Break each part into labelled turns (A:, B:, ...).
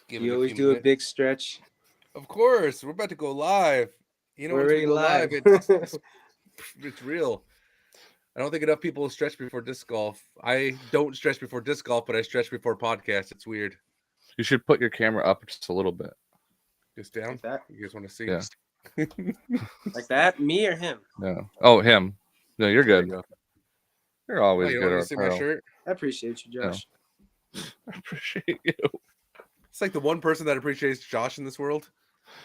A: Give it
B: You
A: a
B: always
A: few
B: do a
A: minutes.
B: big stretch.
A: Of course, we're about to go live. You know,
B: We're
A: once we
B: already
A: go live,
B: live.
A: it's real. I don't think enough people stretch before disc golf. I don't stretch before disc golf, but I stretch before podcasts. It's weird.
C: You should put your camera up just a little bit.
A: Just down.
B: Like that?
A: You guys want to see?
C: Yeah.
B: Like that? Me or him?
C: Yeah. Oh, him. No, you're
B: There we
C: good.
B: go.
C: You're
A: Oh,
C: always
A: you
C: good,
A: want to see my
C: Arturo.
A: shirt?
B: I appreciate you, Josh.
C: I appreciate you.
A: It's like the one person that appreciates Josh in this world.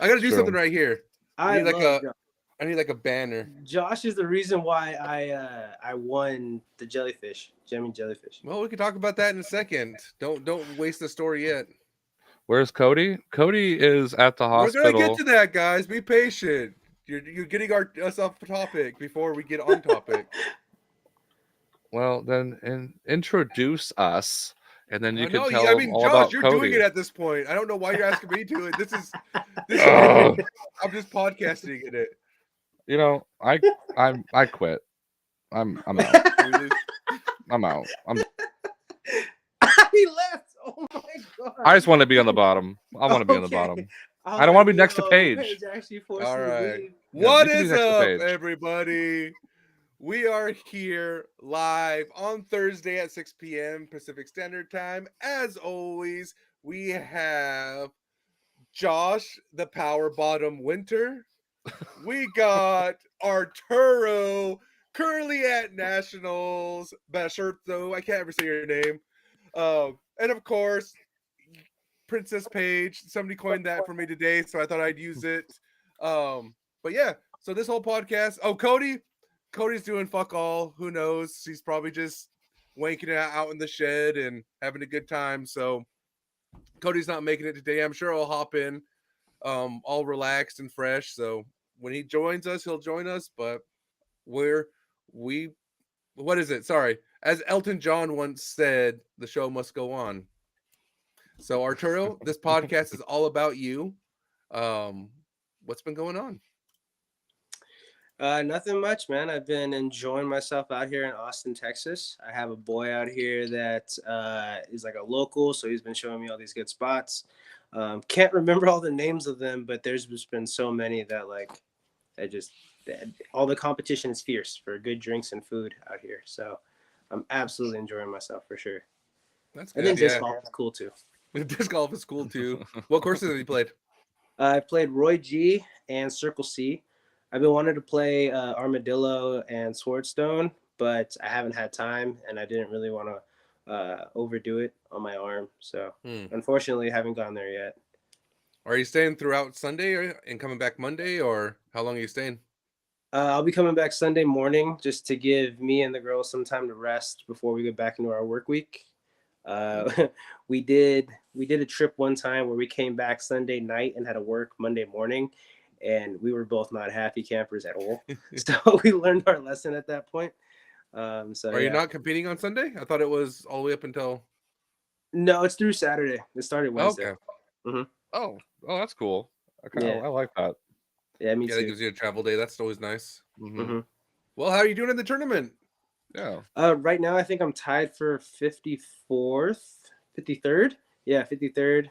A: I got to do
C: True.
A: something right here.
B: I
A: need like
B: love
A: a-
B: Josh.
A: I need like a banner.
B: Josh is the reason why I won the jellyfish, Jimmy Jellyfish.
A: Well, we can talk about that in a second. Don't waste the story yet.
C: Where's Cody? Cody is at the
A: We're gonna get
C: hospital.
A: to that, guys. Be patient. You're getting us off topic before we get on topic.
C: Well, then introduce us, and then you can
A: No,
C: tell
A: I
C: them
A: mean,
C: all
A: Josh,
C: about
A: you're
C: Cody.
A: doing it at this point. I don't know why you're asking me to do it. This is
C: Ugh.
A: I'm just podcasting in it.
C: You know, I quit. I'm out.
A: Really?
C: I'm out.
B: He left. Oh my god.
C: I just want to be on the bottom. I want to be on the
B: Okay.
C: bottom.
B: was
C: I don't wanna
B: like,
C: be next to
B: yo,
C: Paige.
B: actually forced
A: All
B: me to
A: right.
B: leave.
C: Yeah,
A: What
C: you can be
A: is
C: next to
A: up,
C: Paige.
A: everybody? We are here live on Thursday at 6 p.m. Pacific Standard Time. As always, we have Josh, the Power Bottom Winter. We got Arturo, currently at Nationals, Basurto. I can't ever say your name. And of course, Princess Paige. Somebody coined that for me today, so I thought I'd use it. But yeah, so this whole podcast. Oh, Cody's doing fuck all. Who knows? He's probably just wanking it out in the shed and having a good time. So Cody's not making it today. I'm sure I'll hop in, all relaxed and fresh. So when he joins us, he'll join us. But we what is it? Sorry. As Elton John once said, the show must go on. So Arturo, this podcast is all about you. What's been going on?
B: Nothing much, man. I've been enjoying myself out here in Austin, Texas. I have a boy out here that is like a local, so he's been showing me all these good spots. Can't remember all the names of them, but there's just been so many that all the competition is fierce for good drinks and food out here. So I'm absolutely enjoying myself for sure.
A: That's
B: And
A: good.
B: then disc golf is cool too.
A: Disc golf is cool too. What courses have you played?
B: I've played Roy G and Circle C. I've been wanting to play Armadillo and Swordstone, but I haven't had time, and I didn't really want to overdo it on my arm. So unfortunately, I haven't gone there yet.
A: Are you staying throughout Sunday and coming back Monday, or how long are you staying?
B: I'll be coming back Sunday morning just to give me and the girls some time to rest before we get back into our work week. We did a trip one time where we came back Sunday night and had to work Monday morning, and we were both not happy campers at all. So we learned our lesson at that point.
A: Are you not competing on Sunday? I thought it was all the way up until.
B: No, it's through Saturday. It started Wednesday.
A: Okay.
B: Mm-hmm.
C: Oh, that's cool.
B: Yeah.
C: I like that.
B: Yeah, me
A: Yeah,
B: too.
A: that gives you a travel day. That's always nice.
B: Mm-hmm.
A: Well, how are you doing in the tournament?
C: Yeah.
B: Right now, I think I'm tied for 53rd. Yeah, 53rd.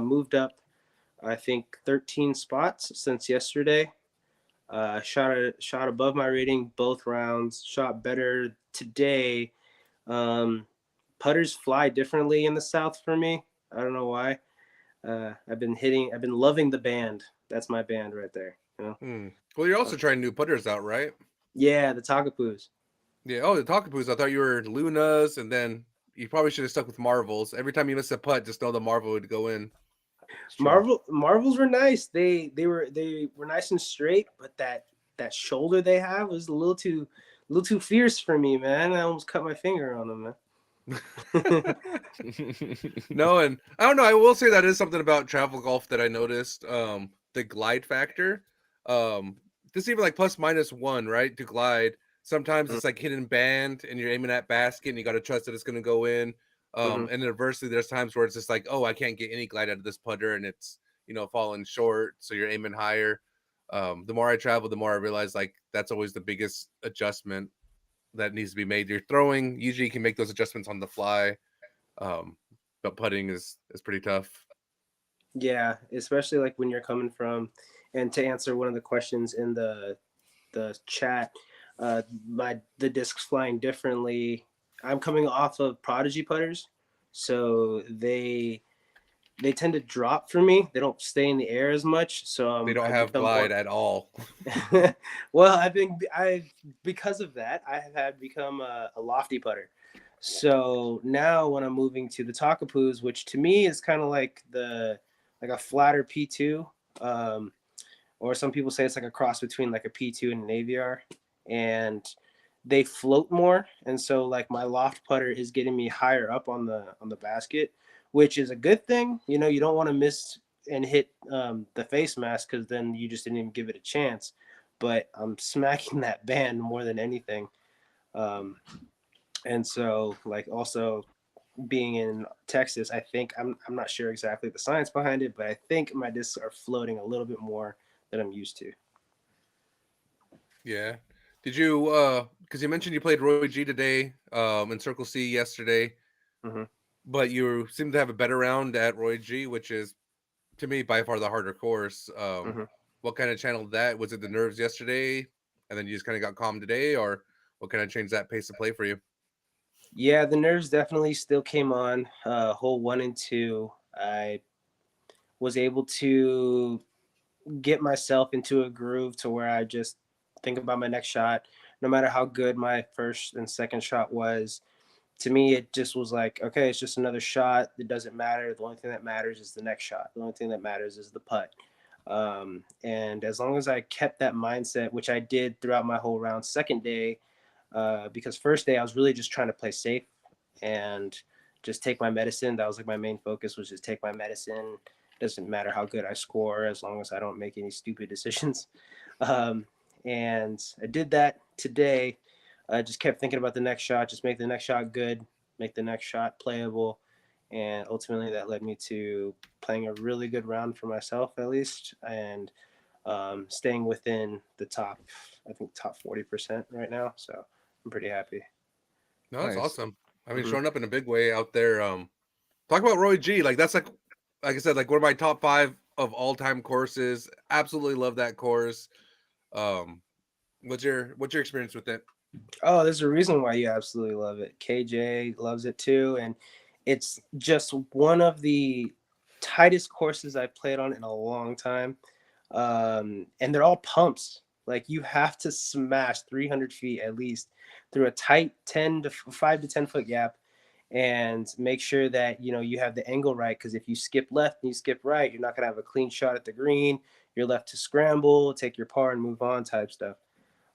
B: Moved up, I think, 13 spots since yesterday. Shot above my rating both rounds. Shot better today. Putters fly differently in the South for me. I don't know why. I've been loving the band. That's my band right there. You know?
A: Well, you're also trying new putters out, right?
B: Yeah, the Takapoos.
A: Yeah. Oh, the Takapoos. I thought you were Lunas, and then you probably should have stuck with Marvels. Every time you miss a putt, just know the Marvel would go in.
B: Marvels were nice. They were nice and straight, but that shoulder they have was a little too fierce for me, man. I almost cut my finger on them, man.
A: No, and I don't know. I will say that is something about travel golf that I noticed. The glide factor. This even like plus minus one, right? To glide. Sometimes it's like hidden band, and you're aiming at basket, and you got to trust that it's going to go in. And then inversely, there's times where it's just like, oh, I can't get any glide out of this putter, and it's falling short, so you're aiming higher. The more I travel, the more I realize like that's always the biggest adjustment that needs to be made. You're throwing, usually you can make those adjustments on the fly, but putting is pretty tough.
B: Yeah, especially like when you're coming from, and to answer one of the questions in the chat, the discs flying differently. I'm coming off of Prodigy putters, so they tend to drop for me. They don't stay in the air as much, so
A: They don't
B: I've
A: have
B: become
A: glide
B: more.
A: at all.
B: Well, I because of that I have had become a lofty putter. So now when I'm moving to the Takapoos, which to me is kind of like like a flatter P2, um, or some people say it's like a cross between like a P2 and an AVR, and they float more, and so like my loft putter is getting me higher up on the basket, which is a good thing. You know, you don't want to miss and hit the face mask because then you just didn't even give it a chance. But I'm smacking that band more than anything, um, and so like also being in Texas, I think I'm not sure exactly the science behind it, but I think my discs are floating a little bit more than I'm used to.
A: Yeah. Did you because you mentioned you played Roy G today, in Circle C yesterday,
B: Mm-hmm.
A: but you seem to have a better round at Roy G, which is to me by far the harder course.
B: Mm-hmm.
A: What kind of channeled that? Was it the nerves yesterday and then you just kind of got calm today, or what kind of changed that pace of play for you?
B: Yeah, the nerves definitely still came on. Hole 1 and 2, I was able to get myself into a groove to where I just think about my next shot. No matter how good my first and second shot was, to me, it just was like, okay, it's just another shot. It doesn't matter. The only thing that matters is the next shot. The only thing that matters is the putt. And as long as I kept that mindset, which I did throughout my whole round, second day, because first day I was really just trying to play safe and just take my medicine. That was like my main focus, was just take my medicine. Doesn't matter how good I score as long as I don't make any stupid decisions. Um, and I did that today. I just kept thinking about the next shot, just make the next shot good, make the next shot playable. And ultimately that led me to playing a really good round for myself, at least, and staying within the top, I think top 40% right now. So I'm pretty happy.
A: No, that's
C: Nice.
A: awesome. I mean,
B: Mm-hmm.
A: showing up in a big way out there. Talk about Roy G. Like that's like I said, like one of my top 5 of all time courses. Absolutely love that course. Um, what's your experience with it?
B: Oh, there's a reason why you absolutely love it. KJ loves it too. And it's just one of the tightest courses I've played on in a long time. And they're all pumps. Like you have to smash 300 feet at least through a tight 10 to 5 to 10 foot gap, and make sure that you know you have the angle right, because if you skip left and you skip right, you're not going to have a clean shot at the green. You're left to scramble, take your par and move on type stuff.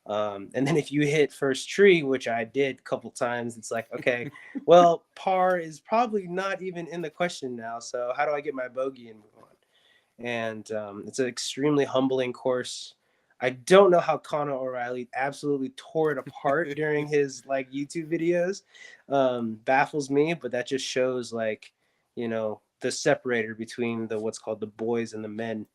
B: And then if you hit first tree, which I did a couple times, it's like, okay, well, par is probably not even in the question now. So how do I get my bogey and move on? And it's an extremely humbling course. I don't know how Conor O'Reilly absolutely tore it apart during his like YouTube videos. Baffles me, but that just shows like, you know, the separator between the what's called the boys and the men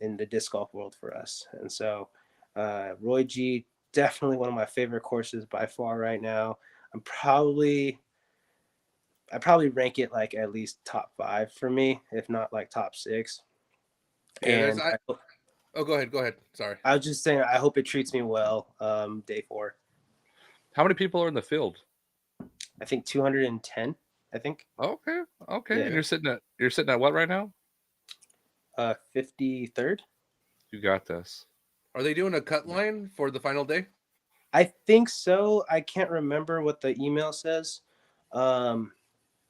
B: in the disc golf world for us. And so Roy G, definitely one of my favorite courses by far right now. I probably rank it like at least top 5 for me, if not like top 6.
A: Yeah, there's
B: And
A: oh go ahead. Sorry.
B: I was just saying, I hope it treats me well. Day 4,
C: How many people are in the field?
B: I think 210. I think,
C: Okay, okay. And
B: yeah,
C: you're sitting at what right now?
B: 53rd.
C: You got this.
A: Are they doing a cut line for the final day?
B: I think so. I can't remember what the email says, um,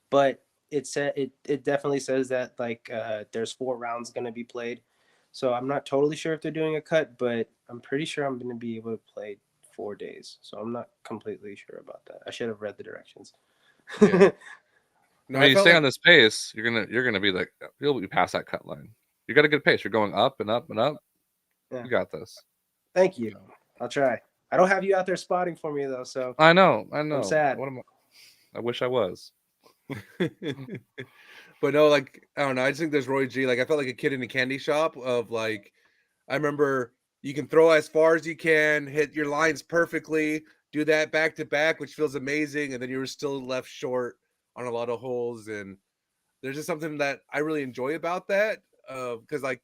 B: but it definitely says that like there's 4 rounds going to be played. So I'm not totally sure if they're doing a cut, but I'm pretty sure I'm going to be able to play 4 days. So I'm not completely sure about that. I should have read the directions.
A: Yeah.
C: I
A: No,
C: mean,
A: I
C: you
A: felt
C: stay
A: like
C: on this pace, you're gonna be like you'll be past that cut line. You got a good pace. You're going up and up and up.
B: Yeah.
C: You got this.
B: Thank you. I'll try. I don't have you out there spotting for me though, so
C: I know. I
B: I'm
C: know.
B: sad.
C: What am I wish I was.
A: but no, like I don't know. I just think there's Roy G. Like I felt like a kid in a candy shop of like I remember you can throw as far as you can, hit your lines perfectly, do that back to back, which feels amazing, and then you were still left short on a lot of holes. And there's just something that I really enjoy about that. Because like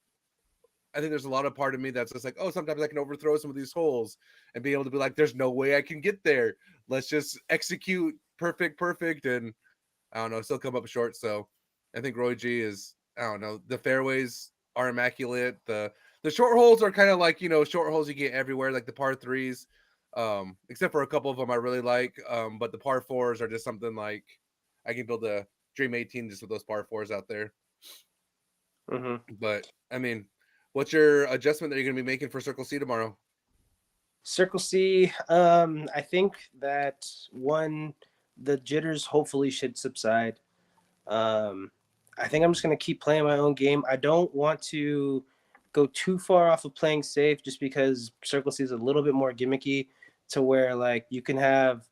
A: I think there's a lot of part of me that's just like, oh, sometimes I can overthrow some of these holes and be able to be like, there's no way I can get there. Let's just execute perfect, and I don't know, still come up short. So I think Roy G is, I don't know, the fairways are immaculate. The short holes are kind of like, short holes you get everywhere, like the par threes. Except for a couple of them I really like. But the par fours are just something like I can build a Dream 18 just with those par fours out there.
B: Mm-hmm.
A: But I mean, what's your adjustment that you're going to be making for Circle C tomorrow?
B: Circle C, I think that the jitters hopefully should subside. I think I'm just going to keep playing my own game. I don't want to go too far off of playing safe just because Circle C is a little bit more gimmicky to where like you can have,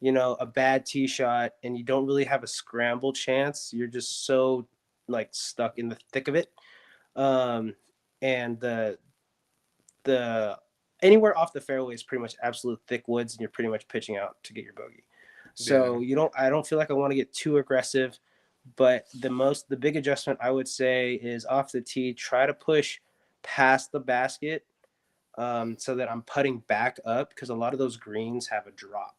B: a bad tee shot and you don't really have a scramble chance. You're just so like stuck in the thick of it. And the anywhere off the fairway is pretty much absolute thick woods and you're pretty much pitching out to get your bogey. So I don't feel like I want to get too aggressive, but the big adjustment I would say is off the tee, try to push past the basket so that I'm putting back up because a lot of those greens have a drop.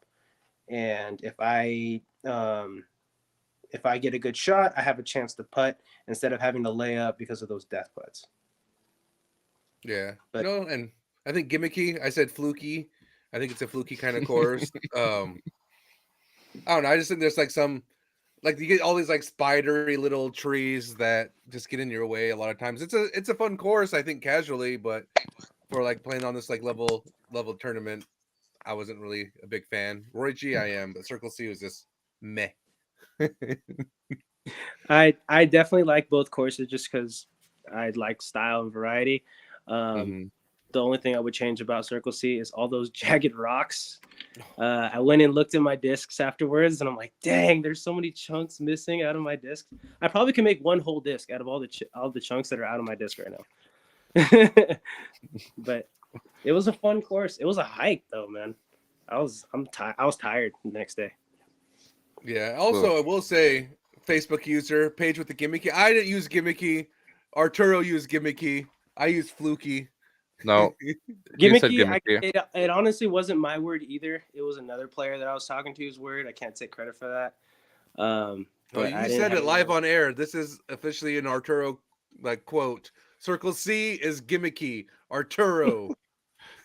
B: And if I get a good shot, I have a chance to putt instead of having to lay up because of those death putts.
A: Yeah.
B: But,
A: and I think gimmicky, I said fluky. I think it's a fluky kind of course. I don't know. I just think there's like some, like you get all these like spidery little trees that just get in your way a lot of times. It's a fun course, I think, casually, but for like playing on this like level tournament, I wasn't really a big fan. Roy G I am, but Circle C was just meh.
B: I definitely like both courses just because I like style and variety. The only thing I would change about Circle C is all those jagged rocks. I went and looked at my discs afterwards, and I'm like, dang, there's so many chunks missing out of my disc. I probably can make one whole disc out of all the chunks that are out of my disc right now. But it was a fun course. It was a hike though, man. I was tired the next day.
A: Yeah. Also, I will say, Facebook user page with the gimmicky. I didn't use gimmicky. Arturo used gimmicky. I used fluky.
C: No,
B: Gimmicky. It honestly wasn't my word either. It was another player that I was talking to's word. I can't take credit for that. But
A: you said it live on air. This is officially an Arturo like quote. Circle C is gimmicky. Arturo.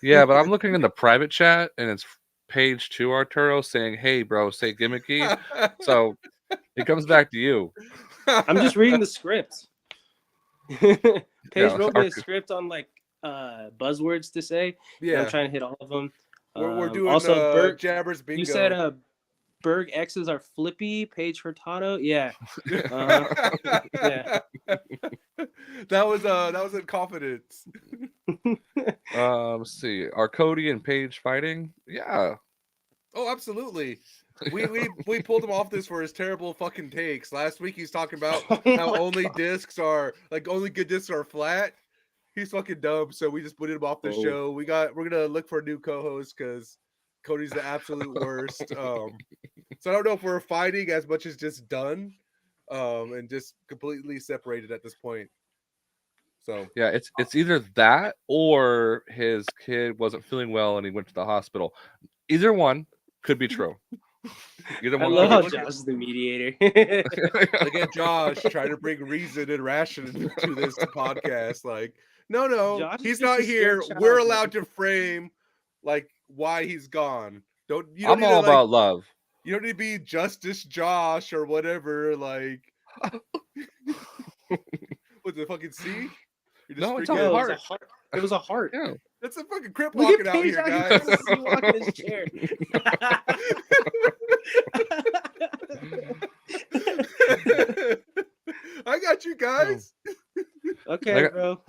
C: Yeah, but I'm looking in the private chat and it's page 2 Arturo saying, "Hey, bro, say gimmicky." So it comes back to you.
B: I'm just reading the script. Paige wrote me a script on like buzzwords to say. Yeah, I'm trying to hit all of them.
A: We're doing
B: also Berg,
A: Jabbers bingo.
B: You said Berg X's are flippy. Paige Hurtado. Yeah. Yeah.
A: That was in confidence.
C: Let's see. Are Cody and Paige fighting? Yeah.
A: Oh, absolutely. We pulled him off this for his terrible fucking takes. Last week he's talking about how only good discs are flat. He's fucking dumb, so we just put him off the show. We're gonna look for a new co-host because Cody's the absolute worst. So I don't know if we're fighting as much as just done, and just completely separated at this point. So
C: yeah, it's either that or his kid wasn't feeling well and he went to the hospital. Either one could be true.
B: I love how Josh is the mediator.
A: Again, Josh trying to bring reason and ration to this podcast. Like, no, Josh he's not here. We're allowed to frame like why he's gone.
C: I'm all about love.
A: You don't need to be Justice Josh or whatever. Like, what's the fucking C?
C: No, it's a heart.
B: It was a heart.
C: Yeah.
A: That's a fucking crip walking out here, guys.
B: Walking his chair.
A: I got you guys.
B: Okay, bro.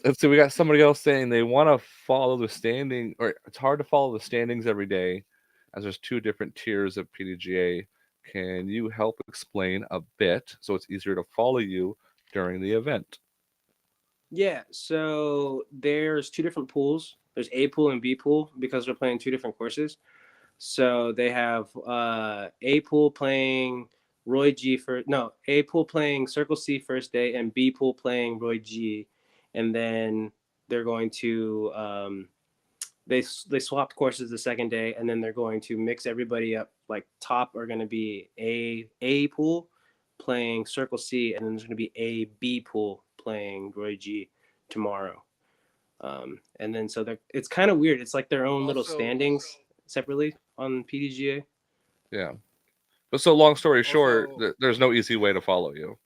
C: Let's see. We got somebody else saying they want to follow the standing, or it's hard to follow the standings every day, as there's 2 different tiers of PDGA. Can you help explain a bit so it's easier to follow you during the event?
B: Yeah, so there's 2 different pools. There's A pool and B pool because we're playing 2 different courses. So they have A pool playing Roy G for no A pool playing Circle C first day and B pool playing Roy G, and then they're going to they swapped courses the second day, and then they're going to mix everybody up. Like top are going to be A pool playing Circle C, and then there's going to be A B pool playing Roy G tomorrow. And then so it's kind of weird. It's like their own little standings separately on PDGA.
C: Yeah. But so long story short, there's no easy way to follow you.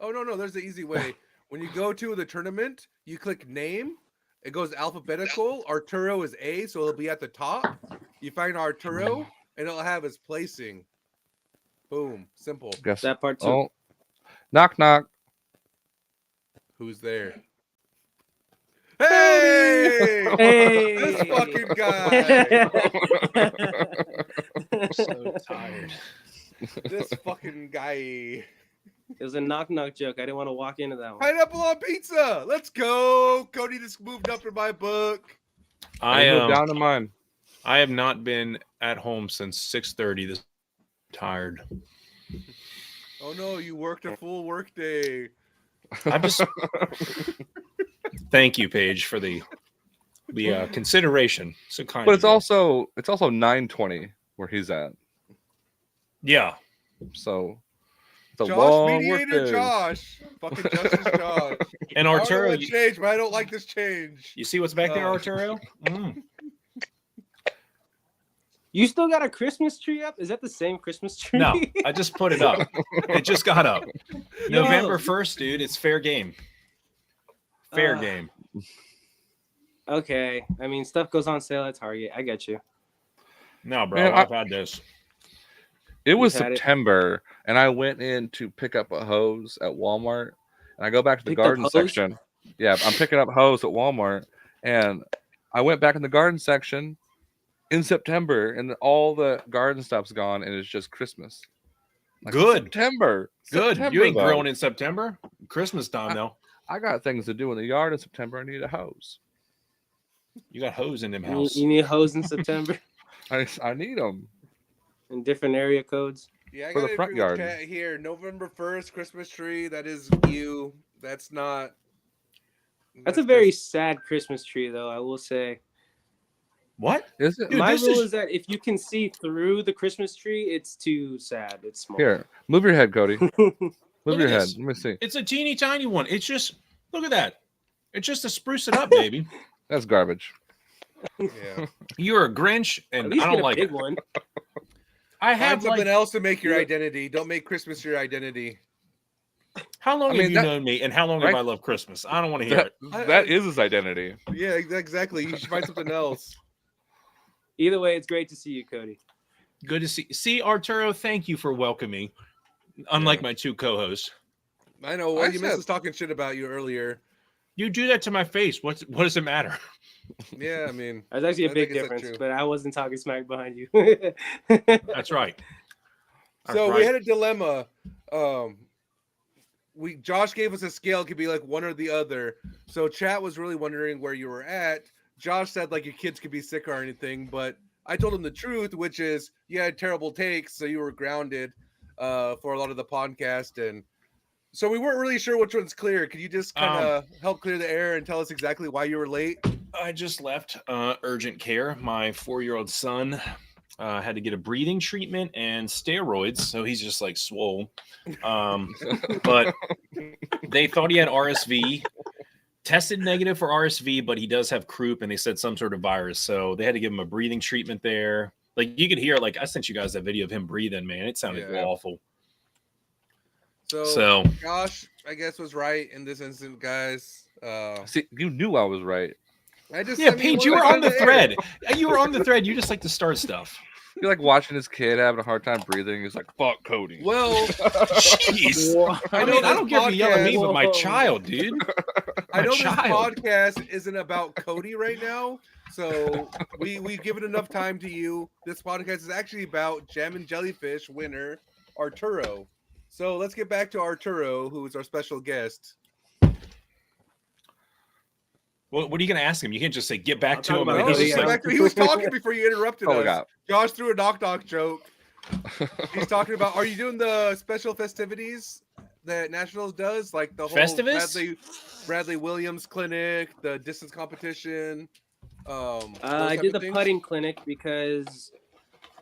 A: Oh, no, there's the easy way. When you go to the tournament, you click name. It goes alphabetical. Arturo is A, so it'll be at the top. You find Arturo, and it'll have his placing. Boom. Simple.
C: Guess
B: that part too.
C: Oh, knock, knock.
A: Who's there? Hey!
B: Hey!
A: This fucking guy.
D: I'm so tired.
A: This fucking guy.
B: It was a knock knock joke. I didn't want to walk into that one.
A: Pineapple on pizza. Let's go. Cody just moved up in my book.
C: I moved down to mine.
D: I have not been at home since 6:30. This tired.
A: Oh no, you worked a full work day.
D: I'm just. Thank you, Paige, for the consideration. So kind.
C: But it's also 9:20 where he's at.
D: Yeah.
C: So it's a
A: Josh,
C: long
A: mediator
C: work day.
A: Josh. Fucking Justice Josh.
D: And
A: I don't know
D: Arturo,
A: what changed, but I don't like this change.
D: you see what's back there,
A: Oh.
D: Arturo?
B: You still got a Christmas tree up? Is that the same Christmas tree?
D: No, I just put it up. It just got up. November 1st, dude. It's fair game. Fair game.
B: Okay. I mean, stuff goes on sale at Target. I get you.
D: No, bro.
C: Man,
D: I've had this.
C: It was
B: You've had it.
C: September, and I went in to pick up a hose at Walmart, and I go back to the
B: Picked up
C: garden
B: hose?
C: section. Yeah, I'm picking up hose at Walmart, and I went back in the garden section in September, and all the garden stuff's gone, and it's just Christmas. Like,
D: Good.
C: September.
D: Good.
C: September,
D: You ain't
C: though.
D: grilling in September. Christmas time, though.
C: I got things to do in the yard in September. I need a hose.
D: You got hose in them house.
B: You need hose in September
C: I need them.
B: in different area codes.
A: Yeah, I
C: For the
A: gotta
C: front
A: agree with
C: yard.
A: Kat here. November 1st, Christmas tree. That is you. That's not.
B: That's a very sad Christmas tree, though, I will say.
D: What?
C: Is it?
D: Dude,
B: My
D: this
B: rule
D: is-
B: is that if you can see through the Christmas tree, it's too sad. It's small.
C: Here, move your head, Cody. Move
D: Look
C: your
D: at
C: head.
D: this.
C: Let me see.
D: It's a teeny tiny one. It's just, look at that. It's just to spruce it up, baby.
C: That's garbage.
A: Yeah.
D: You're a Grinch,
B: At
D: and
B: least
D: I
B: get
D: don't
B: a
D: like
B: big
D: it.
B: one.
D: I
A: Find
D: have
A: something
D: like,
A: else to make your
B: Yeah.
A: identity. Don't make Christmas your identity.
D: how long
C: I mean,
D: have you
C: that-
D: known me, and how long
C: right?
D: have I loved Christmas? I don't want to hear
C: That,
D: it.
C: that is his identity.
A: Yeah, exactly. You should find something else.
B: Either way, it's great to see you, Cody.
D: Good to see Arturo. Thank you for welcoming. Unlike my two co-hosts,
A: I know.
C: I
A: You missed
C: said-
A: us talking shit about you earlier.
D: you do that to my face. What does it matter?
A: Yeah, I mean,
B: There's actually a
A: I
B: big
A: think it's, like,
B: difference,
A: true.
B: but I wasn't talking smack behind you.
D: That's right.
A: so
D: That's
A: we
D: right.
A: had a dilemma. Josh gave us a scale. It could be like one or the other. So chat was really wondering where you were at. Josh said like your kids could be sick or anything, but I told him the truth, which is you had terrible takes, so you were grounded for a lot of the podcast, and so we weren't really sure which one's clear. Could you just kind of help clear the air and tell us exactly why you were late?
D: I just left urgent care. My 4-year-old son had to get a breathing treatment and steroids, so he's just like swole. But they thought he had RSV. Tested negative for RSV, but he does have croup, and they said some sort of virus. So they had to give him a breathing treatment there. Like you could hear, like I sent you guys that video of him breathing. Man, it sounded
A: Yeah.
D: awful.
A: So Josh, I guess, was right in this instant, guys.
C: See, you knew I was right.
A: I just
D: Yeah, Paige, you were on the
A: air.
D: thread. You were on the thread. You just like to start stuff.
C: You're like watching his kid having a hard time breathing. He's like, "Fuck Cody."
A: Well,
D: Jeez. I
A: know
D: mean, I
A: this
D: don't care if you yell at me,
B: podcast-
D: but my
B: Whoa.
D: child, dude.
A: I know
D: My
A: this
D: child.
A: podcast isn't about Cody right now, so we've given enough time to you. This podcast is actually about Jam and Jellyfish winner Arturo. So let's get back to Arturo, who is our special guest.
D: What are you going to ask him? You can't just say, get back
B: I'll
D: to
B: talk
D: him.
B: about
D: And
A: No,
D: he's
B: Cody,
D: just
A: get
D: like,
A: back to- he was talking before you interrupted
C: Oh my
A: us.
C: God.
A: Josh threw a knock joke. He's talking about, are you doing the special festivities that Nationals does? Like the whole
D: Festivus?
A: Bradley Williams clinic, the distance competition.
B: I did the putting clinic because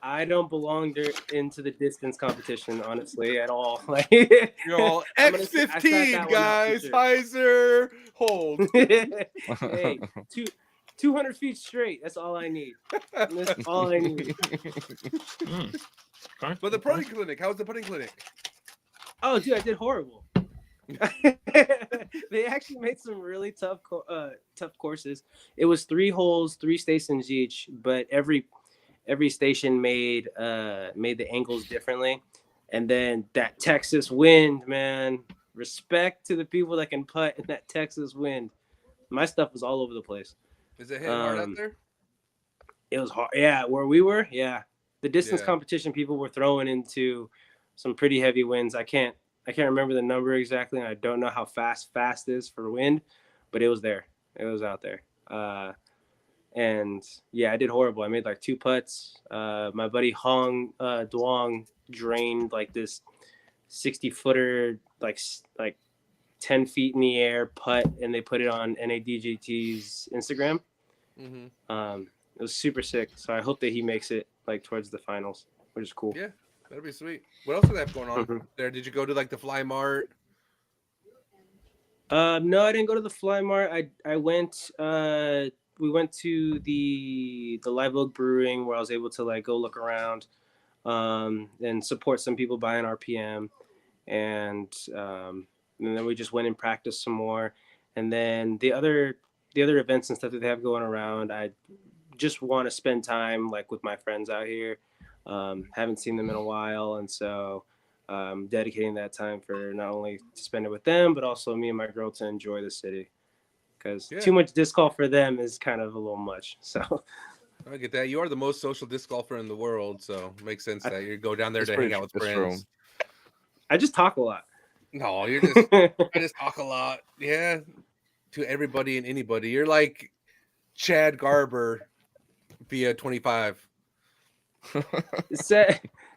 B: I don't belong into the distance competition, honestly, at all. Like,
A: You're all
B: I'm gonna say- I sat
A: X15
B: that one out for
A: guys,
B: sure.
A: Heiser, hold.
B: Hey, 200 feet straight. That's all I need. That's all I need.
D: Okay.
A: But the putting clinic, how's the putting clinic?
B: Oh, dude, I did horrible. They actually made some really tough courses. It was 3 holes, 3 stations each, but every station made the angles differently. And then that Texas wind, man. Respect to the people that can putt in that Texas wind. My stuff was all over the place.
A: Is it hitting hard out there?
B: It was hard. Yeah, where we were, yeah. The distance
A: Yeah.
B: competition, people were throwing into some pretty heavy winds. I can't remember the number exactly, and I don't know how fast is for wind, but it was there. It was out there. And yeah, I did horrible. I made like 2 putts. My buddy Hong Duong drained like this 60-footer, like 10 feet in the air putt, and they put it on NADGT's Instagram.
A: Mm-hmm.
B: It was super sick. So I hope that he makes it like towards the finals, which is cool.
A: Yeah, that'd be sweet. What else do they have going on there? Did you go to like the Fly Mart?
B: No, I didn't go to the Fly Mart. I went. We went to the Live Oak Brewing, where I was able to like go look around, and support some people buying RPM, and then we just went and practiced some more. And then the other events and stuff that they have going around, I just want to spend time like with my friends out here. Haven't seen them in a while, and so dedicating that time for not only to spend it with them, but also me and my girl to enjoy the city. Because too much disc golf for them is kind of a little much. So
A: I get that. You are the most social disc golfer in the world, so it makes sense that you go down there to hang out with friends.
B: I just talk a lot.
A: No, you're just I just talk a lot. Yeah. To everybody and anybody. You're like Chad Garber via 25.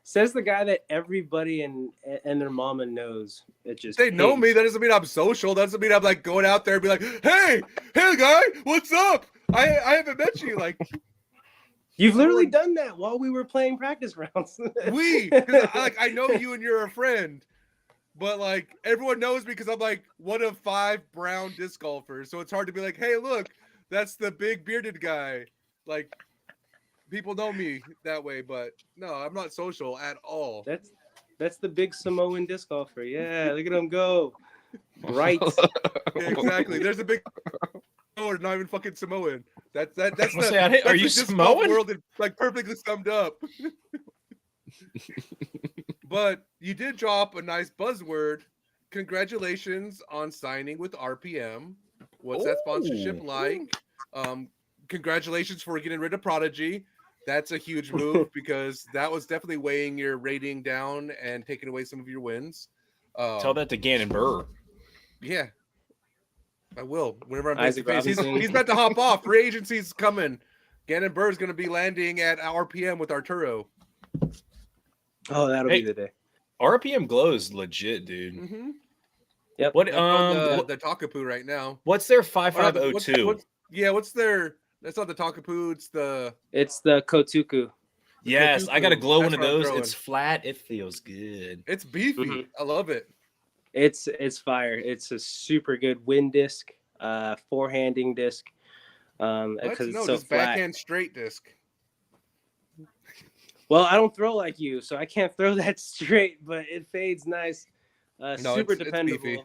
B: Says the guy that everybody and their mama knows. It just
A: they know me. That doesn't mean I'm social. That doesn't mean I'm like going out there and be like, hey guy, what's up? I haven't met you. Like,
B: you've literally done that while we were playing practice rounds.
A: Because I know you and you're a friend, but like everyone knows because I'm like one of 5 brown disc golfers. So it's hard to be like, hey, look, that's the big bearded guy. Like, people know me that way, but no, I'm not social at all.
B: That's the big Samoan disc golfer. Yeah, look at him go. Right.
A: Yeah, exactly. There's a big not even fucking Samoan. That's
D: are you Samoan?
A: World is like perfectly summed up. But you did drop a nice buzzword. Congratulations on signing with RPM. What's that sponsorship like? Congratulations for getting rid of Prodigy. That's a huge move because that was definitely weighing your rating down and taking away some of your wins.
D: Tell that to Gannon Burr.
A: Yeah, I will. Whenever I'm face to
B: Isaac
A: face,
B: Robinson.
A: he's about to hop off. Free agency's coming. Gannon Burr is going to be landing at RPM with Arturo.
B: Oh, that'll be the day.
D: RPM glows legit, dude.
A: Mm-hmm.
B: Yep.
A: What the Takapoo right now?
D: What's their 5502?
A: What's their? That's not the Takapoo. It's the
B: Kotuku.
D: Yes,
A: Kotuku.
D: I got to glow
A: That's
D: one of
A: what I'm
D: those.
A: throwing.
D: It's flat. It feels good.
A: It's beefy.
B: Mhm.
A: I love it.
B: It's fire. It's a super good wind disc, forehanding disc. Because it's so
A: just
B: flat.
A: backhand straight disc.
B: Well, I don't throw like you, so I can't throw that straight, but it fades nice. Super dependable.
A: It's beefy.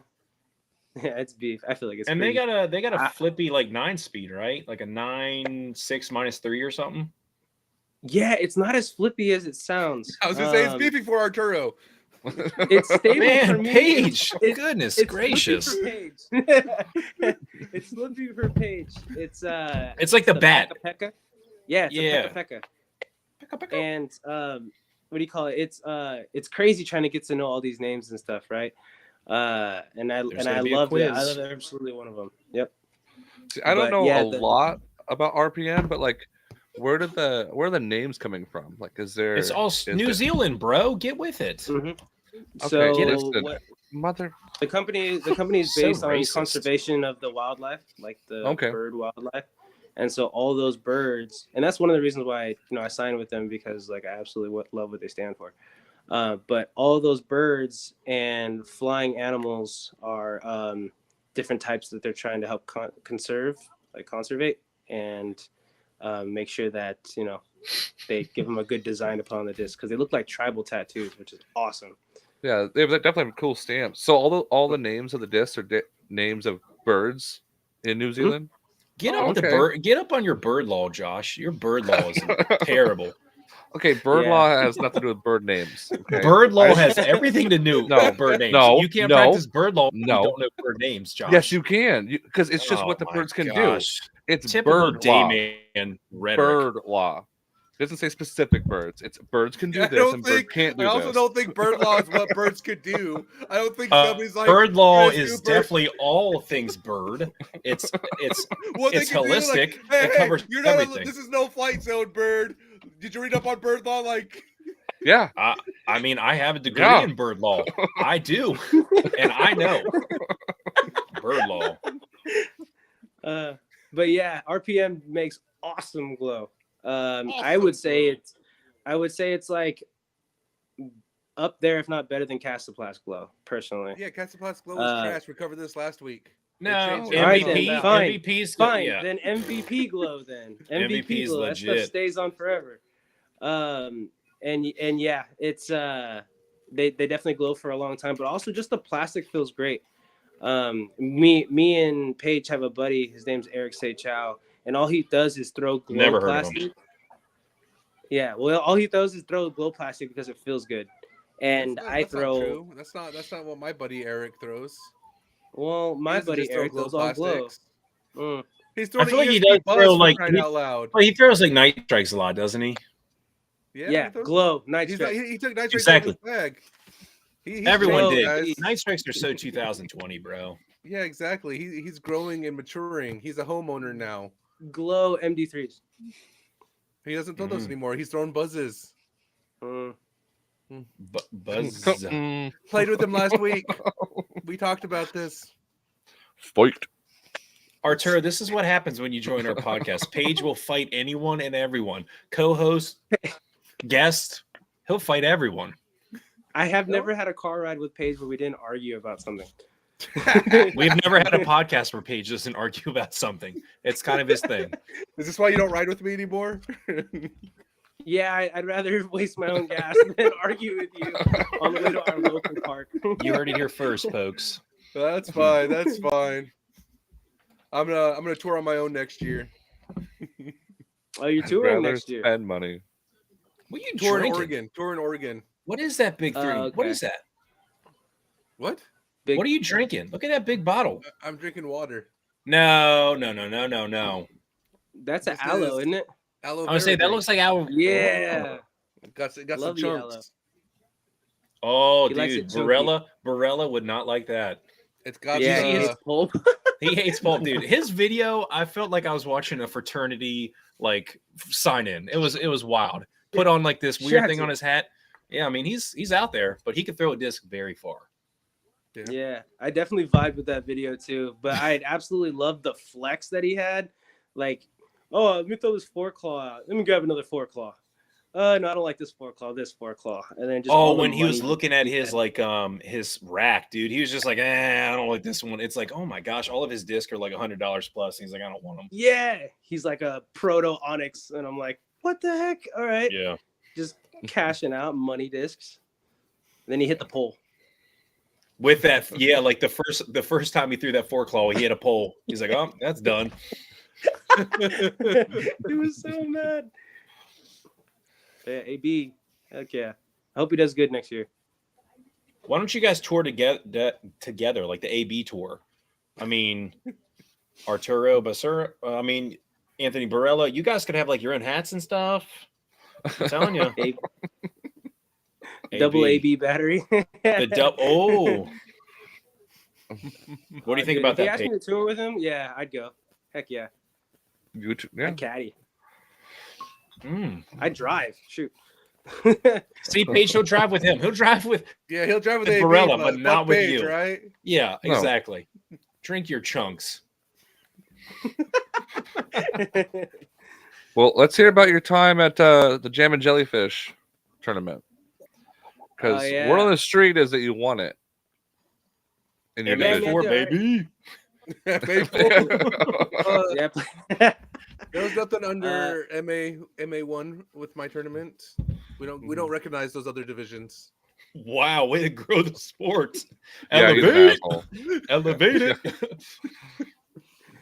B: Yeah, it's beef. I feel like it's.
D: And
B: pretty...
D: they got a flippy like 9-speed, right? Like a 9.6 -3 or something.
B: Yeah, it's not as flippy as it sounds.
A: I was gonna say it's beefy for Arturo.
B: It's stable
D: Man,
B: for me.
D: Paige. Goodness
B: It's
D: gracious.
B: flippy for Paige. It's flippy for Paige. It's
D: like the bat.
B: Pekka. Yeah, it's
D: Yeah.
B: a Pekka. And what do you call it? It's crazy trying to get to know all these names and stuff, right? And I love it. I love absolutely one of them. Yep.
C: See, I don't know a lot about RPM, but like where are the names coming from? Like,
D: It's all
C: is
D: New
C: it-
D: Zealand, bro. Get with it.
B: Mhm.
C: Okay,
B: So
C: listen.
B: what
C: mother?
B: the company is
D: So
B: based on
D: racist.
B: conservation of the wildlife, like the
C: Okay.
B: bird wildlife, and so all those birds, and that's one of the reasons why I signed with them, because like I absolutely love what they stand for. But all those birds and flying animals are different types that they're trying to help conserve, like conservate, and make sure that they give them a good design upon the disc, because they look like tribal tattoos, which is awesome.
C: Yeah, they definitely have cool stamps. So all the names of the discs are names of birds in New Zealand.
D: Get
C: Oh,
D: up
C: okay.
D: Get up on your bird law, Josh. Your bird law is terrible.
C: Okay, bird
B: Yeah.
C: law has nothing to do with bird names. Okay,
D: Bird law
C: I-
D: has everything to do
C: No,
D: with bird names.
C: no,
D: You can't
C: no,
D: practice bird law if you
C: no.
D: don't know bird names, Josh.
C: Yes, you can, because it's just
D: Oh
C: what the
D: my
C: birds can
D: gosh.
C: do. It's
D: Typical
C: bird law.
D: dayman rhetoric.
C: Bird law. It doesn't say specific birds. It's birds can do
A: I
C: this
A: don't
C: and
A: think.
C: bird can't do
A: I also
C: this.
A: don't think bird law is what birds could do. I don't think somebody's like
D: Bird law
A: "Yes,
D: is
A: you bird."
D: definitely all things bird. It's
A: What they
D: it's
A: can do, like,
D: holistic.
A: hey,
D: It covers
A: you're not.
D: everything.
A: This is no flight zone, bird. Did you read up on bird law? Like,
C: Yeah,
D: I mean, I have a degree
C: Yeah.
D: in bird law. I do, and I know bird law.
B: But yeah, RPM makes awesome glow. I would say it's like up there, if not better than Castaplast glow, personally.
A: yeah, Castaplast Glow was
B: Uh,
A: trash. We covered this last week. They
D: No,
A: changed it.
B: Alright,
D: MVP,
B: then, fine.
D: MVP's
B: Fine,
D: yeah.
B: then MVP glow. Then
D: MVP
B: MVP
D: is
B: glow. That stuff
D: legit.
B: stays on forever. And yeah, it's they definitely glow for a long time, but also just the plastic feels great. Me and Paige have a buddy. His name's Eric Say Chow, and all he does is throw glow
D: Never heard of him.
B: plastic. Yeah, well, all he does is throw glow plastic because it feels good, and
A: That's
B: I
A: not
B: throw.
A: true. That's not what my buddy Eric throws.
B: Well,
A: He
B: my
A: doesn't
B: buddy
A: just throw
B: Eric throws all glow.
A: plastics.
B: Mm.
A: He's
D: I
A: throwing
D: feel like he
A: ESP
D: does
A: buzz
D: throw
A: for
D: like
A: crying out loud.
D: well, he throws like night strikes a lot, doesn't he?
B: Yeah,
A: he throws-
B: glow, night
A: He's
B: strike.
A: not, he took night strikes
D: Exactly.
A: out of his bag. He's
D: Everyone
A: growing,
D: did.
A: guys.
D: Night strikes are so 2020, bro.
A: Yeah, exactly. He's growing and maturing. He's a homeowner now.
B: Glow MD3s.
A: He doesn't throw those
D: Mhm.
A: anymore. He's throwing buzzes.
B: Mm.
D: Buzz.
C: Mm,
A: Played with him last week. We talked about this.
C: fight.
D: Arturo, this is what happens when you join our podcast. Paige will fight anyone and everyone. Co-host, guest, he'll fight everyone.
B: I have never had a car ride with Paige where we didn't argue about something.
D: We've never had a podcast where Paige doesn't argue about something. It's kind of his thing.
A: Is this why you don't ride with me anymore?
B: Yeah, I'd rather waste my own gas than argue with you on the way to our local park.
D: You heard it here first, folks.
A: That's fine. That's fine. I'm gonna tour on my own next year.
B: Oh, you're
C: I'd
B: touring
C: rather
B: next year.
C: spend money.
D: What are you
A: Tour in
D: drinking?
A: Oregon. Tour in Oregon.
D: What is that big three? What
B: okay.
D: is that?
A: What?
B: Big,
D: What are you drinking? Look at that big bottle.
A: I'm drinking water.
D: No.
B: That's an
A: This
B: aloe,
A: is-
B: isn't it?
A: Aloe
D: I would say
A: vera
D: that looks like our.
B: Yeah.
A: got some
B: Love the
A: chunks.
D: Oh,
B: He likes
D: dude,
B: it chunky.
D: Barella would not like that.
A: It's got
B: Yeah, he
A: the,
B: hates pulp.
D: He hates pulp, dude. His video, I felt like I was watching a fraternity like sign in. It was wild. Put on like this weird thing on his hat. Yeah, I mean he's out there, but he could throw a disc very far.
B: Yeah, I definitely vibed with that video too. But I absolutely loved the flex that he had. Like, oh, let me throw this 4-claw out. Let me grab another 4-claw. No, I don't like this 4-claw, this 4-claw. And then just all the
D: when he was
B: money-
D: looking at his like his rack, dude, he was just like, I don't like this one. It's like, oh my gosh, all of his discs are like $100 plus. And he's like, I don't want them.
B: Yeah, he's like a proto Onyx, and I'm like, what the heck? All right,
D: Yeah.
B: just cashing out money discs. Then he hit the pole.
D: With that, yeah, like the first time he threw that 4-claw, he hit a pole. He's like, oh, that's done.
B: He was so mad. Yeah, AB, heck yeah. I hope he does good next year.
D: Why don't you guys tour together, like the AB tour? I mean, Arturo, Basurto, I mean, Anthony Barella, you guys could have like your own hats and stuff. I'm telling you.
B: Double AB battery.
D: Oh. What do you think about
B: If he
D: that,
B: asked me
D: Pete?
B: to tour with him, yeah, I'd go. Heck yeah.
C: You yeah.
B: I'd caddy. I drive. Shoot.
D: See, Paige, he'll drive with him. He'll drive with
A: Yeah, he'll drive with
D: With
A: AB,
D: Barella, but not
A: fuck
D: with
A: Paige,
D: you.
A: right?
D: Yeah,
C: No.
D: exactly. Drink your chunks.
C: Well, let's hear about your time at the Jam and Jellyfish tournament. Because word on the street is that you won it in your
B: Yeah,
C: division.
D: MA4,
B: man,
D: baby.
B: Yeah.
A: There was nothing under MA1 with my tournament. We don't recognize those other divisions.
D: Wow, way to grow the sport.
C: Yeah, he's an
D: Elevate it.
C: asshole.
D: Elevate it.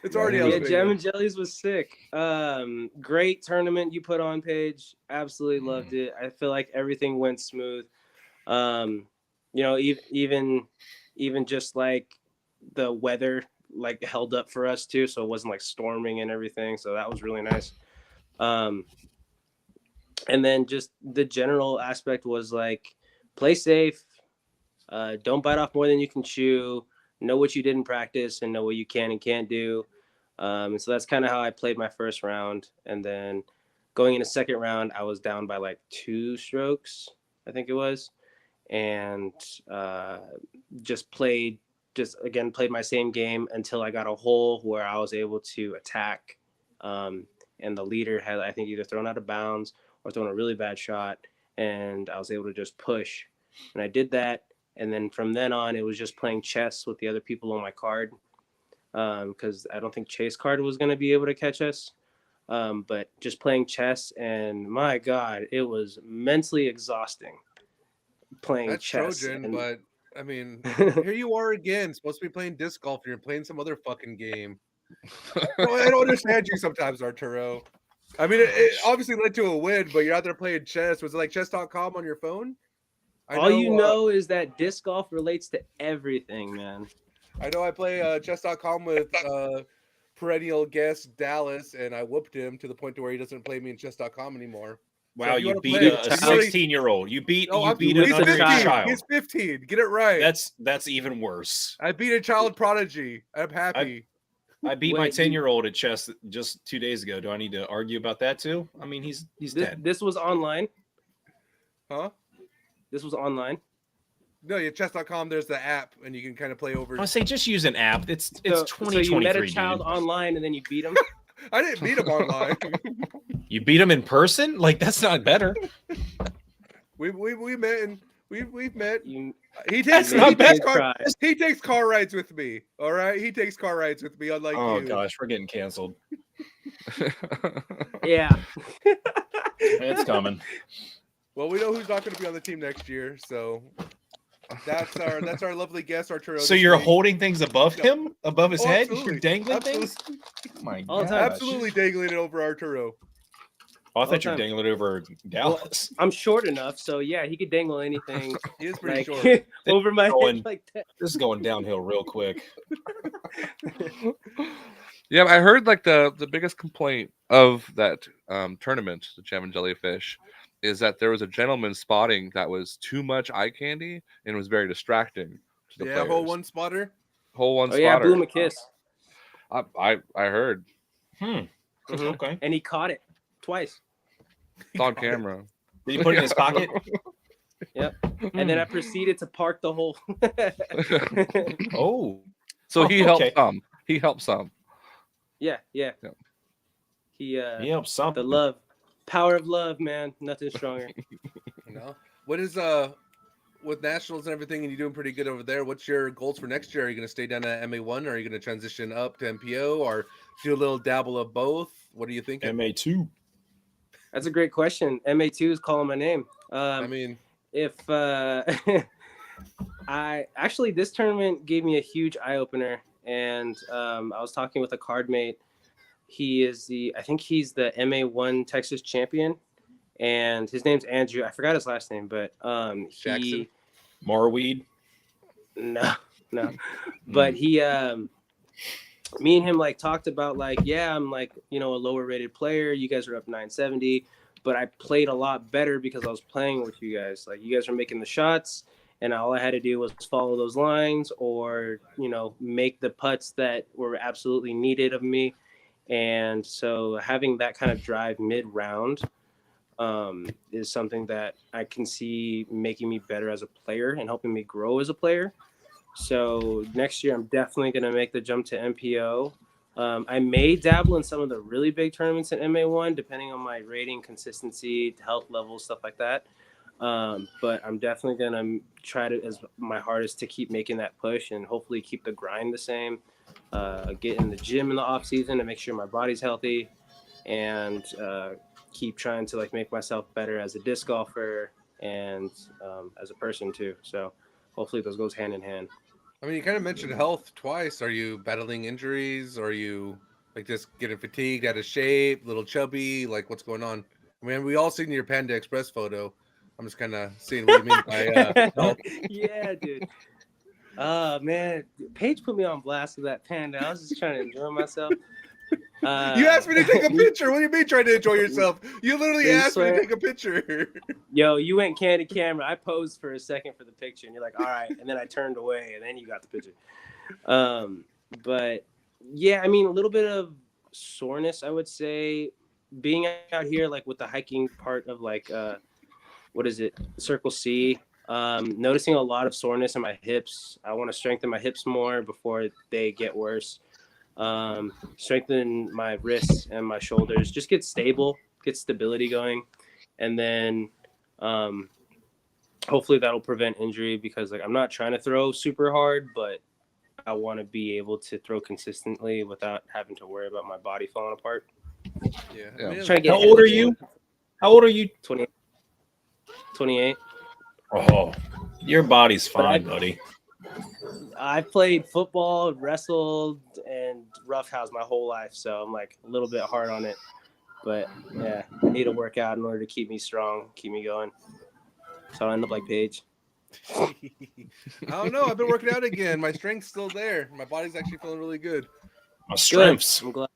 A: It's already
B: Yeah,
A: elevated.
B: Jam and Jellies was sick. Great tournament you put on, Paige. Absolutely loved it. I feel like everything went smooth. Even just like the weather like held up for us too, so it wasn't like storming and everything. So that was really nice. And then just the general aspect was like play safe, don't bite off more than you can chew, know what you did in practice and know what you can and can't do. And so that's kind of how I played my first round. And then going into second round, I was down by like 2 strokes, I think it was. And played my same game until I got a hole where I was able to attack. And the leader had, I think, either thrown out of bounds or thrown a really bad shot. And I was able to just push. And I did that. And then from then on, it was just playing chess with the other people on my card. Because I don't think Chase card was going to be able to catch us. But just playing chess, and my God, it was mentally exhausting playing
A: That's
B: chess.
A: Trojan,
B: and...
A: but I mean, here you are again, supposed to be playing disc golf, and you're playing some other fucking game. I don't understand you sometimes, Arturo. I mean, it obviously led to a win, but you're out there playing chess. Was it like chess.com on your phone?
B: All you know is that disc golf relates to everything, man.
A: I know I play chess.com with perennial guest Dallas, and I whooped him to the point to where he doesn't play me in chess.com anymore.
D: Wow,
A: So
D: you
A: wanna
D: beat
A: play-
D: a 16-year-old. You beat an
A: he's
D: underage
A: 15.
D: child.
A: He's 15. Get it right.
D: That's even worse.
A: I beat a child prodigy. I'm happy.
D: I beat my
B: Wait,
D: 10-year-old at chess just 2 days ago. Do I need to argue about that too? I mean, he's 10.
B: This was online.
A: Huh?
B: This was online.
A: No, yeah, chess.com, there's the app, and you can kind of play over.
D: I say just use an app. It's
B: So
D: 2023,
B: you met a child
D: dude.
B: online and then you beat him.
A: I didn't beat him online.
D: You beat him in person? Like, that's not better.
A: we met and we've met.
B: You,
A: He
D: That's
A: takes
D: not
A: he
D: bad.
A: takes car, he takes car rides with me. All right, he takes car rides with me. Unlike
D: Oh
A: you.
D: gosh, we're getting canceled.
B: yeah.
D: It's coming.
A: Well, we know who's not going to be on the team next year, so that's our lovely guest, Arturo.
D: So
A: this
D: you're
A: week.
D: holding things above him, above his
A: Oh,
D: head.
A: absolutely.
D: You're dangling
A: Absolutely.
D: things. Oh my
B: All the
D: god!
B: time.
A: Absolutely dangling it over Arturo.
D: Oh, I thought you
B: All
D: were
B: the time.
D: dangling it over Dallas.
B: I'm short enough, so yeah, he could dangle anything
A: He is pretty
B: like
A: short.
B: over my
D: Going-
B: head like that.
D: This is going downhill real quick.
C: Yeah, I heard like the biggest complaint of that tournament, the Jam and Jellyfish, is that there was a gentleman spotting that was too much eye candy and was very distracting to the
A: Yeah,
C: players.
A: whole one spotter.
C: Whole one
B: Oh yeah,
C: spotter.
B: blew him a kiss.
C: I heard
B: Mhm.
D: Okay.
B: And he caught it twice.
C: it's on camera.
D: Did he put it in his pocket?
B: Yep. And then I proceeded to park the hole.
D: Oh,
C: So he helped
D: okay.
C: some. He helped some.
B: yeah.
C: Yeah.
B: He
D: he helped something.
B: the love. Power of love, man. Nothing stronger.
A: You know, what is with nationals and everything, and you're doing pretty good over there. What's your goals for next year? Are you going to stay down at MA1? Or are you going to transition up to MPO, or do a little dabble of both? What are you thinking?
D: MA2.
B: That's a great question. MA2 is calling my name.
A: I mean,
B: If this tournament gave me a huge eye opener, and I was talking with a card mate. I think he's the MA1 Texas champion, and his name's Andrew. I forgot his last name, but
A: Jackson?
D: Marweed.
B: no, but he me and him like talked about like, yeah, I'm like, a lower rated player. You guys are up 970, but I played a lot better because I was playing with you guys. Like, you guys were making the shots, and all I had to do was follow those lines or, make the putts that were absolutely needed of me. And so having that kind of drive mid round is something that I can see making me better as a player and helping me grow as a player. So next year, I'm definitely going to make the jump to MPO. I may dabble in some of the really big tournaments in MA1, depending on my rating, consistency, health level, stuff like that. But I'm definitely going to try to, as my hardest, to keep making that push and hopefully keep the grind the same. Get in the gym in the off season to make sure my body's healthy, and keep trying to like make myself better as a disc golfer and as a person too. So hopefully those goes hand in hand.
A: I mean, you kind of mentioned health twice. Are you battling injuries? Are you like just getting fatigued, out of shape, little chubby? Like, what's going on? I mean, we all seen your Panda Express photo. I'm just kind of seeing what you mean by health.
B: Yeah, dude. Man, Paige put me on blast with that panda. I was just trying to enjoy myself.
A: You asked me to take a picture. What do you mean trying to enjoy yourself? You literally
B: You
A: asked me
B: swear?
A: to take a picture.
B: Yo, you went candid camera. I posed for a second for the picture, and you're like, all right. And then I turned away, and then you got the picture. But yeah, I mean, a little bit of soreness, I would say. Being out here, like with the hiking part of like, what is it, Circle C? Noticing a lot of soreness in my hips. I want to strengthen my hips more before they get worse. Strengthen my wrists and my shoulders. Just get stable, get stability going, and then hopefully that'll prevent injury, because like I'm not trying to throw super hard, but I want to be able to throw consistently without having to worry about my body falling apart.
A: Yeah.
C: Yeah.
A: I mean,
B: Trying to get
D: How old are you? How old are you?
B: 28.
D: Oh, your body's
B: But
D: fine, buddy.
B: I played football, wrestled, and roughhouse my whole life, so I'm like a little bit hard on it. But yeah, I need to work out in order to keep me strong, keep me going. So I end up like Paige.
A: I don't know. I've been working out again. My strength's still there. My body's actually feeling really good.
D: My
B: Good.
D: strengths.
B: I'm glad.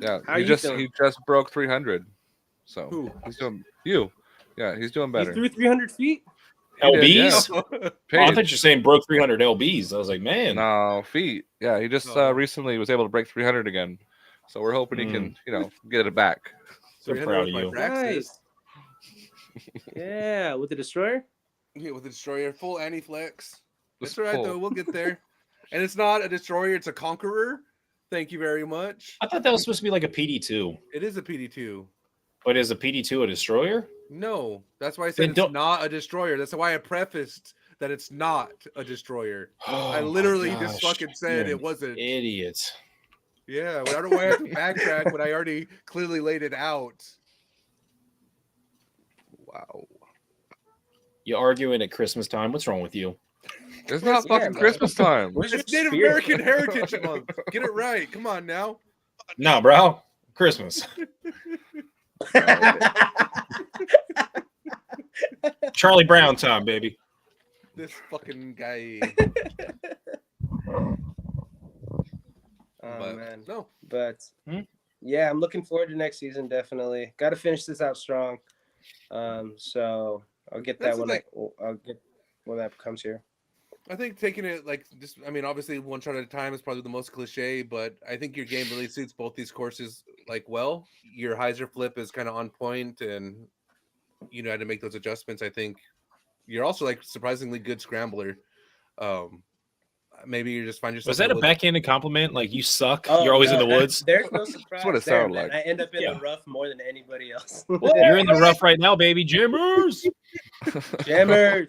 C: Yeah,
B: How are
C: he
B: you
C: just
B: feeling?
C: he just broke 300. So
A: Who?
C: he's doing you. Yeah, he's doing
B: You
C: better.
B: threw 300 feet?
C: He did, yeah.
D: LBs? Oh, I
C: Paige.
D: thought you were saying broke 300 LBs. I was like, man.
C: No, feet. Yeah, he just
A: Oh.
C: recently was able to break 300 again. So we're hoping he can, get it back.
D: So
A: 300
D: proud
A: with
D: of
A: my
D: you.
A: Praxis.
B: Nice. Yeah, with the destroyer?
A: Yeah, with the destroyer, full anti-flex.
C: Just
A: It's all right
C: full.
A: though. We'll get there. And it's not a destroyer; it's a conqueror. Thank you very much.
D: I thought that was supposed to be like a PD2.
A: It is a PD2.
D: But is a PD2 a destroyer?
A: No, that's why I said
D: Then
A: it's
D: don't-
A: not a destroyer. That's why I prefaced that it's not a destroyer.
D: Oh,
A: I
D: my
A: literally just
D: gosh.
A: fucking said
D: You're
A: it wasn't.
D: Idiot.
A: Yeah, well, I don't know why I have to backtrack when I already clearly laid it out.
C: Wow.
D: You arguing at Christmas time? What's wrong with you?
C: It's not
B: Yeah,
C: fucking
B: man.
C: Christmas time.
B: Where's your
A: It's Native
B: spirit?
A: American Heritage Month. Get it right. Come on now.
D: Nah, bro. Christmas. Charlie Brown time, baby.
A: This fucking guy.
B: Oh
A: But,
B: man.
A: no.
B: But
D: Hmm?
B: yeah, I'm looking forward to next season. Definitely got to finish this out strong. So I'll get that
A: That's
B: when
A: like-
B: I'll get when that comes here.
A: I think taking it like just, I mean, obviously one shot at a time is probably the most cliche, but I think your game really suits both these courses like well. Your hyzer flip is kind of on point, and you know how to make those adjustments. I think you're also like surprisingly good scrambler. Maybe you just find yourself.
D: Was that
A: in
D: a
A: the woods.
D: backhanded compliment? Like you suck?
B: Oh,
D: You're always in
B: no,
D: the woods?
B: There's no surprise
C: what it
B: there,
C: sounded
B: man.
C: like.
B: I end up in
D: Yeah.
B: the rough more than anybody else.
D: You're in the rough right now, baby. Jammers.
B: Jammers.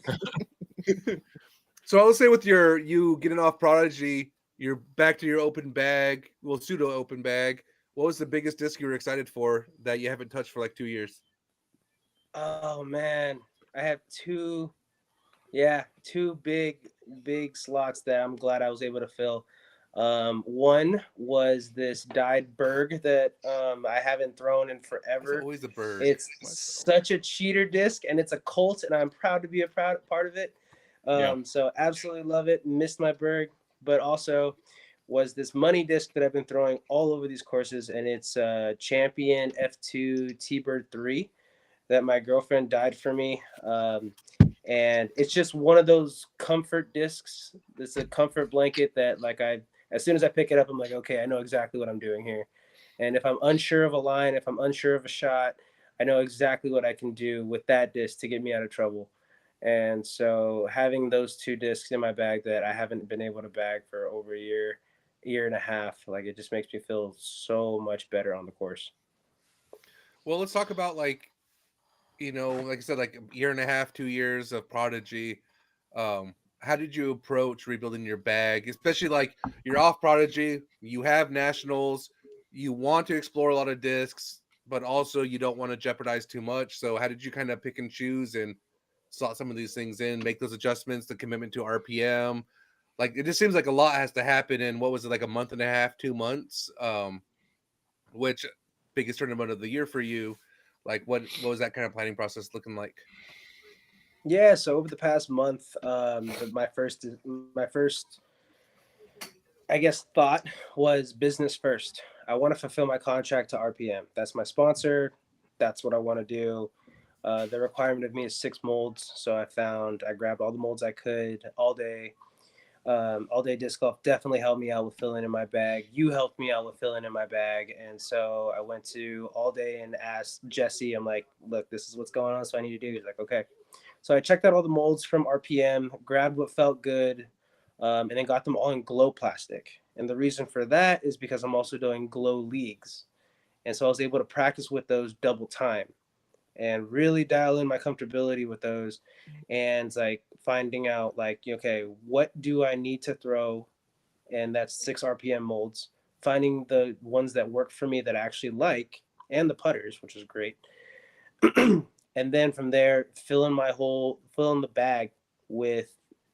A: So I will say with you getting off Prodigy, you're back to your open bag, well, pseudo open bag. What was the biggest disc you were excited for that you haven't touched for like 2 years?
B: Oh man, I have two big slots that I'm glad I was able to fill. One was this dyed Berg that I haven't thrown in
A: It's
B: forever.
A: always a bird.
B: It's such a cheater disc, and it's a Colt, and I'm proud to be a proud part of it.
D: Yeah.
B: So absolutely love it. Missed my Berg, but also was this money disc that I've been throwing all over these courses, and it's Champion F2 T-Bird 3 that my girlfriend dyed for me. And it's just one of those comfort discs. It's a comfort blanket that like as soon as I pick it up, I'm like, okay, I know exactly what I'm doing here. And if I'm unsure of a line, if I'm unsure of a shot, I know exactly what I can do with that disc to get me out of trouble. And so having those two discs in my bag that I haven't been able to bag for over a year and a half, like it just makes me feel so much better on the course.
A: Well, let's talk about like like I said, like a year and a half, 2 years of Prodigy. How did you approach rebuilding your bag? Especially like you're off Prodigy, you have nationals, you want to explore a lot of discs, but also you don't want to jeopardize too much. So how did you kind of pick and choose and slot some of these things in, make those adjustments, the commitment to RPM? Like it just seems like a lot has to happen in what was it, like a month and a half, 2 months? Which biggest tournament of the year for you? Like what was that kind of planning process looking like?
B: Yeah, so over the past month, my first, I guess, thought was business first. I want to fulfill my contract to RPM. That's my sponsor. That's what I want to do. The requirement of me is 6 molds, so I grabbed all the molds I could all day. All day disc golf definitely helped me out with filling in my bag. You helped me out with filling in my bag, and so I went to all day and asked Jesse. I'm like, look, this is what's going on, so I need to do. He's like, okay. So I checked out all the molds from RPM, grabbed what felt good, and then got them all in glow plastic. And the reason for that is because I'm also doing glow leagues, and so I was able to practice with those double time and really dial in my comfortability with those, and like finding out like, okay, what do I need to throw, and that's 6 RPM molds, finding the ones that work for me that I actually like, and the putters, which is great. And then from there, fill in the bag with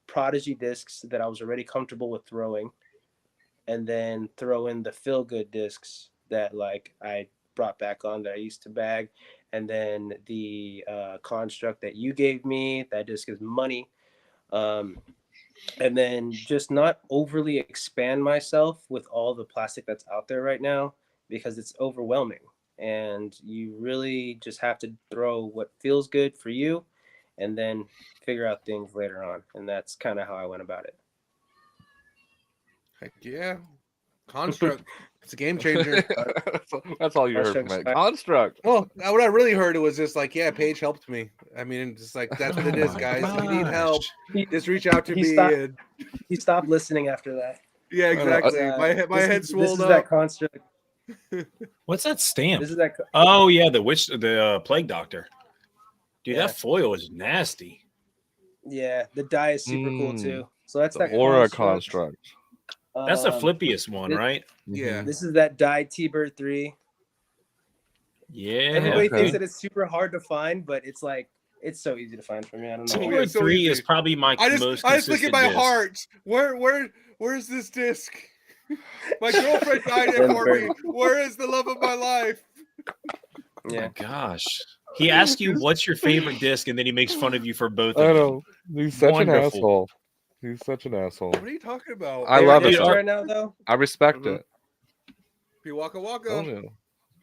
B: Prodigy discs that I was already comfortable with throwing, and then throw in the feel good discs that like I brought back on that I used to bag, and then the construct that you gave me, that disc is money. And then just not overly expand myself with all the plastic that's out there right now, because it's overwhelming, and you really just have to throw what feels good for you and then figure out things later on. And that's kind of how I went about it.
A: Heck yeah. Construct. It's a game changer.
C: That's all you heard from
B: Construct's
C: it. Construct.
A: Well, what I really heard it was just like, yeah, Paige helped me. I mean, just like that's what it is,
D: Oh my
A: guys. If you need help,
D: gosh.
A: just reach out to
B: He
A: me.
B: stopped-
A: And
B: He stopped listening after that.
A: yeah, exactly. My head
B: This
A: swelled
B: is
A: up.
B: that construct.
D: What's that stamp?
B: This is that.
D: Oh yeah, the plague doctor. Dude,
B: Yeah.
D: that foil is nasty.
B: Yeah, the die is super cool too. So that's
C: The
B: that
C: aura
B: construct.
C: construct.
D: That's the
B: Um,
D: flippiest one,
B: this-
D: right?
A: Yeah.
B: This is that die T-Bird 3.
D: Yeah.
B: Everybody
C: okay.
B: thinks that it's super hard to find, but it's like it's so easy to find for me. I don't know.
A: Oh,
B: why.
A: yeah,
D: T-Bird
A: so
D: 3
A: easy.
D: is probably my
A: I
D: most
A: just
D: consistent
A: look at my
D: disc.
A: heart. Where's this disc? My girlfriend died it for me. Where is the love of my life?
D: Oh
B: Yeah.
D: my gosh. He asks you what's your favorite disc, and then he makes fun of you for both of
C: I
D: them.
C: know. He's such
D: Wonderful.
C: an asshole. He's such an asshole.
A: What are you talking about?
C: I
B: Favorite
C: love it,
B: disc
C: though.
B: right now, though.
C: I respect
B: Mhm.
C: it.
A: Waka Waka.
C: Oh, yeah.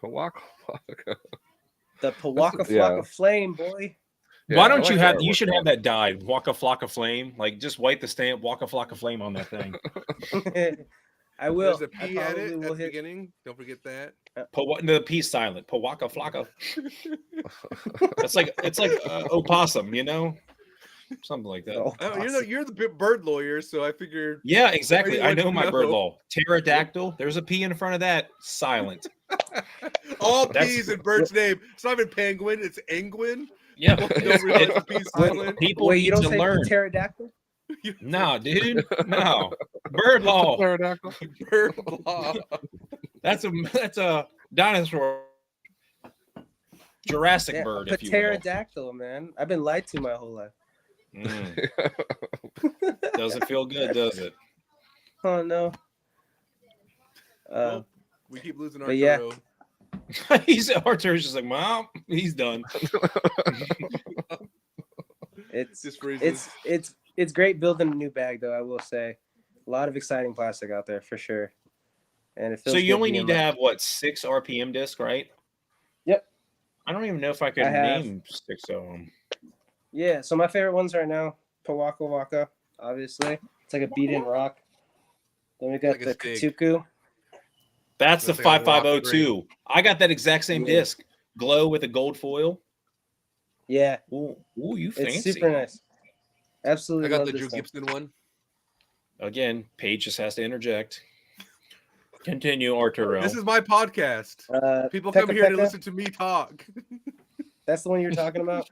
C: But Waka Waka.
B: The Pawaka
C: yeah.
B: Flocka Flame, boy.
C: Yeah,
D: Why
C: I
D: don't
C: like
D: you
C: the
D: have? You
C: artwork
D: should
C: on
D: have
C: it.
D: that dyed. Waka Flocka Flame. Like just wipe the stamp. Waka Flocka Flame on that thing.
B: I will.
A: There's a
B: I
A: P at
B: probably
A: it at
B: will
A: the
B: hit.
A: beginning. Don't forget that.
D: The P silent. Pawaka Flocka. It's like opossum, you know, something like that.
B: Oh,
A: You're the bird lawyer, so I figured.
D: Yeah, exactly. I
A: Anyone
D: know
A: would
D: my bird
A: know.
D: law. Pterodactyl. There's a P in front of that. Silent.
A: All
D: That's-
A: P's in bird's name. It's not even penguin. It's penguin.
D: Yeah.
A: Don't
D: it's-
A: realize
D: it-
A: the P's silent.
D: people
B: Wait,
D: need
B: you don't
D: to
B: say
D: learn.
B: pterodactyl?
D: No, dude. No. Bird law.
C: Pterodactyl.
A: Bird law.
D: That's a dinosaur. Jurassic
B: Yeah,
D: bird,
B: a
D: if you will.
B: pterodactyl, man. I've been lied to my whole life.
D: Mm. Doesn't feel good, does it?
B: Oh no.
A: Well, we keep losing
B: but yeah.
A: Arturo.
D: Arturo's just like, Mom, he's done.
B: It's
A: Just freezes.
B: it's great building a new bag, though. I will say, a lot of exciting plastic out there for sure. And it feels
D: So you
B: good
D: only
B: being
D: need to
B: my-
D: have what, 6 RPM disc, right?
B: Yep.
D: I don't even know if I could
B: I have-
D: name 6 of them.
B: Yeah. So my favorite ones right now, Pawaka Waka, obviously. It's like a beat-in rock. Then we got
A: Like a
B: the
A: stick.
B: Katuku.
D: That's the
A: Looks like a rock
D: 5502. I got that exact same
B: Yeah.
D: disc. glow with a gold foil.
B: Yeah,
D: Ooh, you fancy.
B: it's super nice. Absolutely
A: I got
B: love
A: the
B: this
A: Drew
B: stuff.
A: Gibson one.
D: Again, Paige just has to interject. Continue, Arturo.
A: This is my podcast. People come
B: Pekka
A: here to
B: Pekka?
A: listen to me talk.
B: That's the one you're talking about.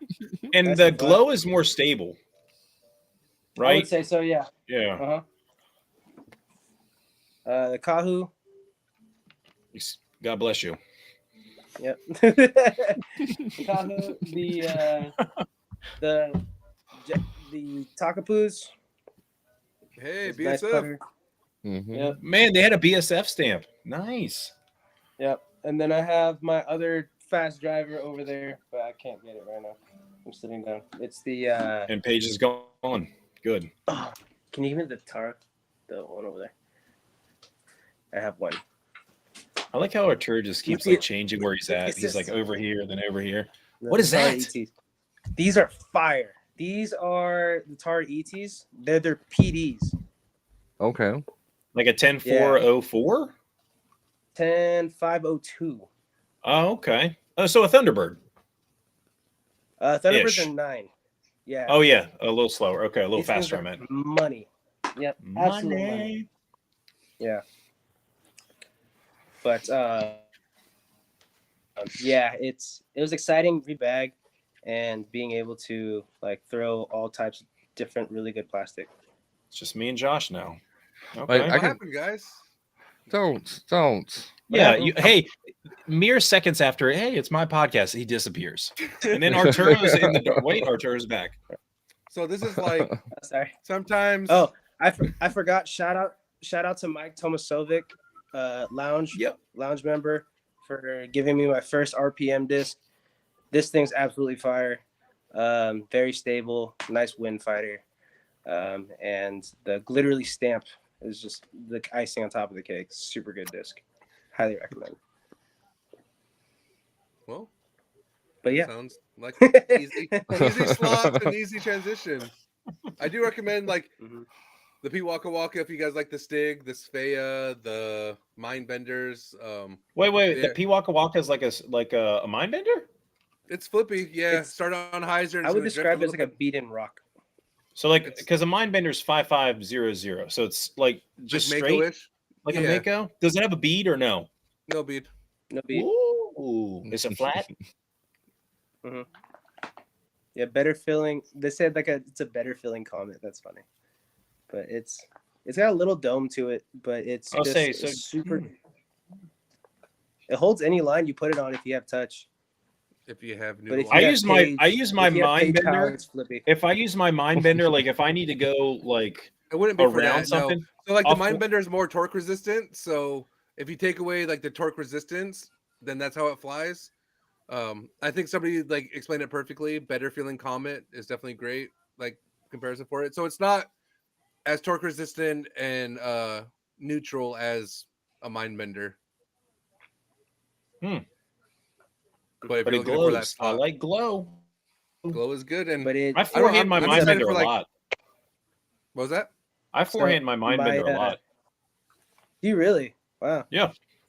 D: And
B: That's
D: the
B: the
D: glow is more stable,
B: I
D: right?
B: would say so. Yeah.
D: Yeah.
B: The Kahu.
D: God bless you.
B: Yep. Kahu. The Takapus.
A: Hey,
B: It's nice
A: BSF.
B: putter.
C: Mhm.
B: Yep.
D: Man, they had a BSF stamp. Nice.
B: Yep. And then I have my other fast driver over there, but I can't get it right now. I'm sitting down. It's the.
D: And Paige is gone. Good.
B: Oh, can you give me the Tara? The one over there. I have one.
D: I like how Arturo just keeps like changing where he's at.
B: It's
D: He's
B: just-
D: like over here, then over here.
B: The
D: What is
B: Tara
D: that?
B: ETs. These are fire. These are the Tara ETs. They're their PDs.
C: Okay.
D: Like a 10-4-04?
B: 10.502.
D: Oh, okay. Oh, so a Thunderbird.
B: Thunderbirds
D: Ish.
B: are 9. Yeah.
D: Oh yeah, a little slower. Okay, a little
B: These things
D: faster.
B: are
D: I meant.
B: money. Yep. Absolute money. Yeah. But yeah, it was exciting to be bag and being able to like throw all types of different really good plastic.
D: It's just me and Josh now.
C: Like,
D: Okay.
C: I
A: What
C: can-
A: happened, guys?
C: Don't. What
D: Yeah.
C: happened?
D: Hey, mere seconds after, hey, it's my podcast, he disappears, and then Arturo's in the door. Wait, Arturo's back.
A: So this is like
B: Sorry.
A: sometimes.
B: Oh, I forgot. Shout out to Mike Tomasovic, lounge member, for giving me my first RPM disc. This thing's absolutely fire. Very stable, nice wind fighter, and the glitterly stamp is just the icing on top of the cake. Super good disc. Highly recommend.
A: Well,
B: But yeah,
A: sounds like easy slots and easy transition. I do recommend like
B: Mhm.
A: the P Waka Waka if you guys like the Stig, the Svea, the Mind Benders.
D: Wait.
A: Yeah.
D: The P Waka Waka is like a mind bender.
A: It's flippy, yeah.
B: It's-
A: Start on Heiser. And
B: I
A: it's
B: would
A: gonna drift
B: describe it as
A: little
B: like a
A: bit.
B: beat-in rock.
D: So like,
A: It's-
D: because a mind bender is 5500, so it's like just
A: Like
D: straight,
A: Mako-ish.
D: like
A: Yeah.
D: a Mako. Does it have a bead or no?
A: No bead.
B: No beat.
D: Ooh, is it flat?
B: Yeah, better feeling. They said it's a better feeling Comet. That's funny, but it's got a little dome to it, but it's
D: I'll
B: just
D: say, so-
B: super. It holds any line you put it on if you have touch.
A: If you have new.
B: But if
D: I
B: you
D: use
B: have
D: my
B: Page-
D: I use my
B: if you have
D: mind
B: Page power,
D: bender.
B: it's flippy.
D: If I use my mind bender, like if I need to go like
A: it wouldn't be for
D: around
A: that, no.
D: something,
A: So like the
D: I'll
A: Mind
D: fl-
A: Bender is more torque resistant. So if you take away like the torque resistance, then that's how it flies. I think somebody like explained it perfectly. Better feeling Comet is definitely great, like comparison for it. So it's not as torque resistant and neutral as a Mind Bender. But if
D: but
A: you're
D: it
A: looking for that
D: glows. I
A: spot,
D: like glow.
A: glow is good. And
B: But it
D: I forehand my
A: I'm
D: mind
A: excited
D: bender
A: for,
D: a
A: like-
D: lot.
A: what was that?
D: I forehand my mind bender a lot.
B: Do you really? Wow.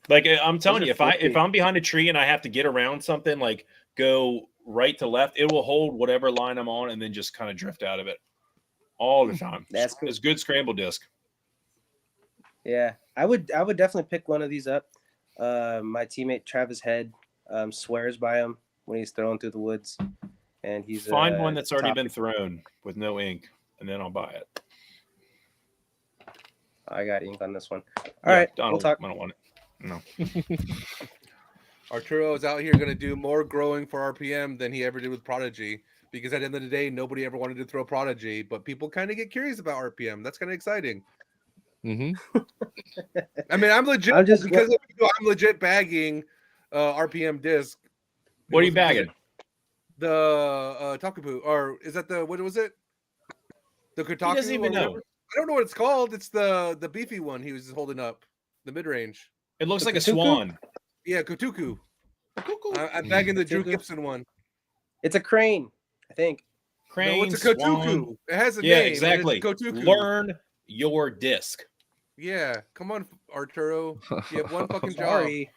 D: Like I'm telling
B: Those
D: you,
B: are
D: if
B: flippy.
D: I'm behind a tree and I have to get around something, like go right to left, it will hold whatever line I'm on and then just kind of drift out of it all the time.
B: That's cool.
D: It's good scramble disc.
B: Yeah, I would definitely pick one of these up. My teammate Travis Head swears by him when he's throwing through the woods, and he's
D: Find one that's already
B: top-
D: been thrown with no ink, and then I'll buy it.
B: I got ink on this one. All
D: Yeah,
B: right,
D: I
B: we'll
D: don't,
B: talk.
D: I don't want it. No.
A: Arturo is out here going to do more growing for RPM than he ever did with Prodigy. Because at the end of the day, nobody ever wanted to throw Prodigy, but people kind of get curious about RPM. That's kind of exciting.
C: Mhm.
A: I mean, I'm legit
B: I'm just-
A: because of you, I'm legit bagging RPM disc.
D: What are you
A: Because
D: bagging?
A: The Takupu, or is that the what was it? The Kotaku.
D: doesn't even
A: or
D: know.
A: whatever? I don't know what it's called. It's the beefy one he was holding up, the mid range.
D: It looks
B: The
D: like a
B: Kotuku?
D: swan.
A: Yeah, Kotuku. I'm bagging the Drew
B: Kotuku?
A: Gibson one.
B: It's a crane, I think.
D: Crane,
A: No, it's a
D: swan.
A: Kotuku. It has a
D: Yeah,
A: name.
D: exactly.
A: And it's a Kotuku.
D: Learn your disc.
A: Yeah, come on, Arturo. You have one fucking job.
B: Sorry.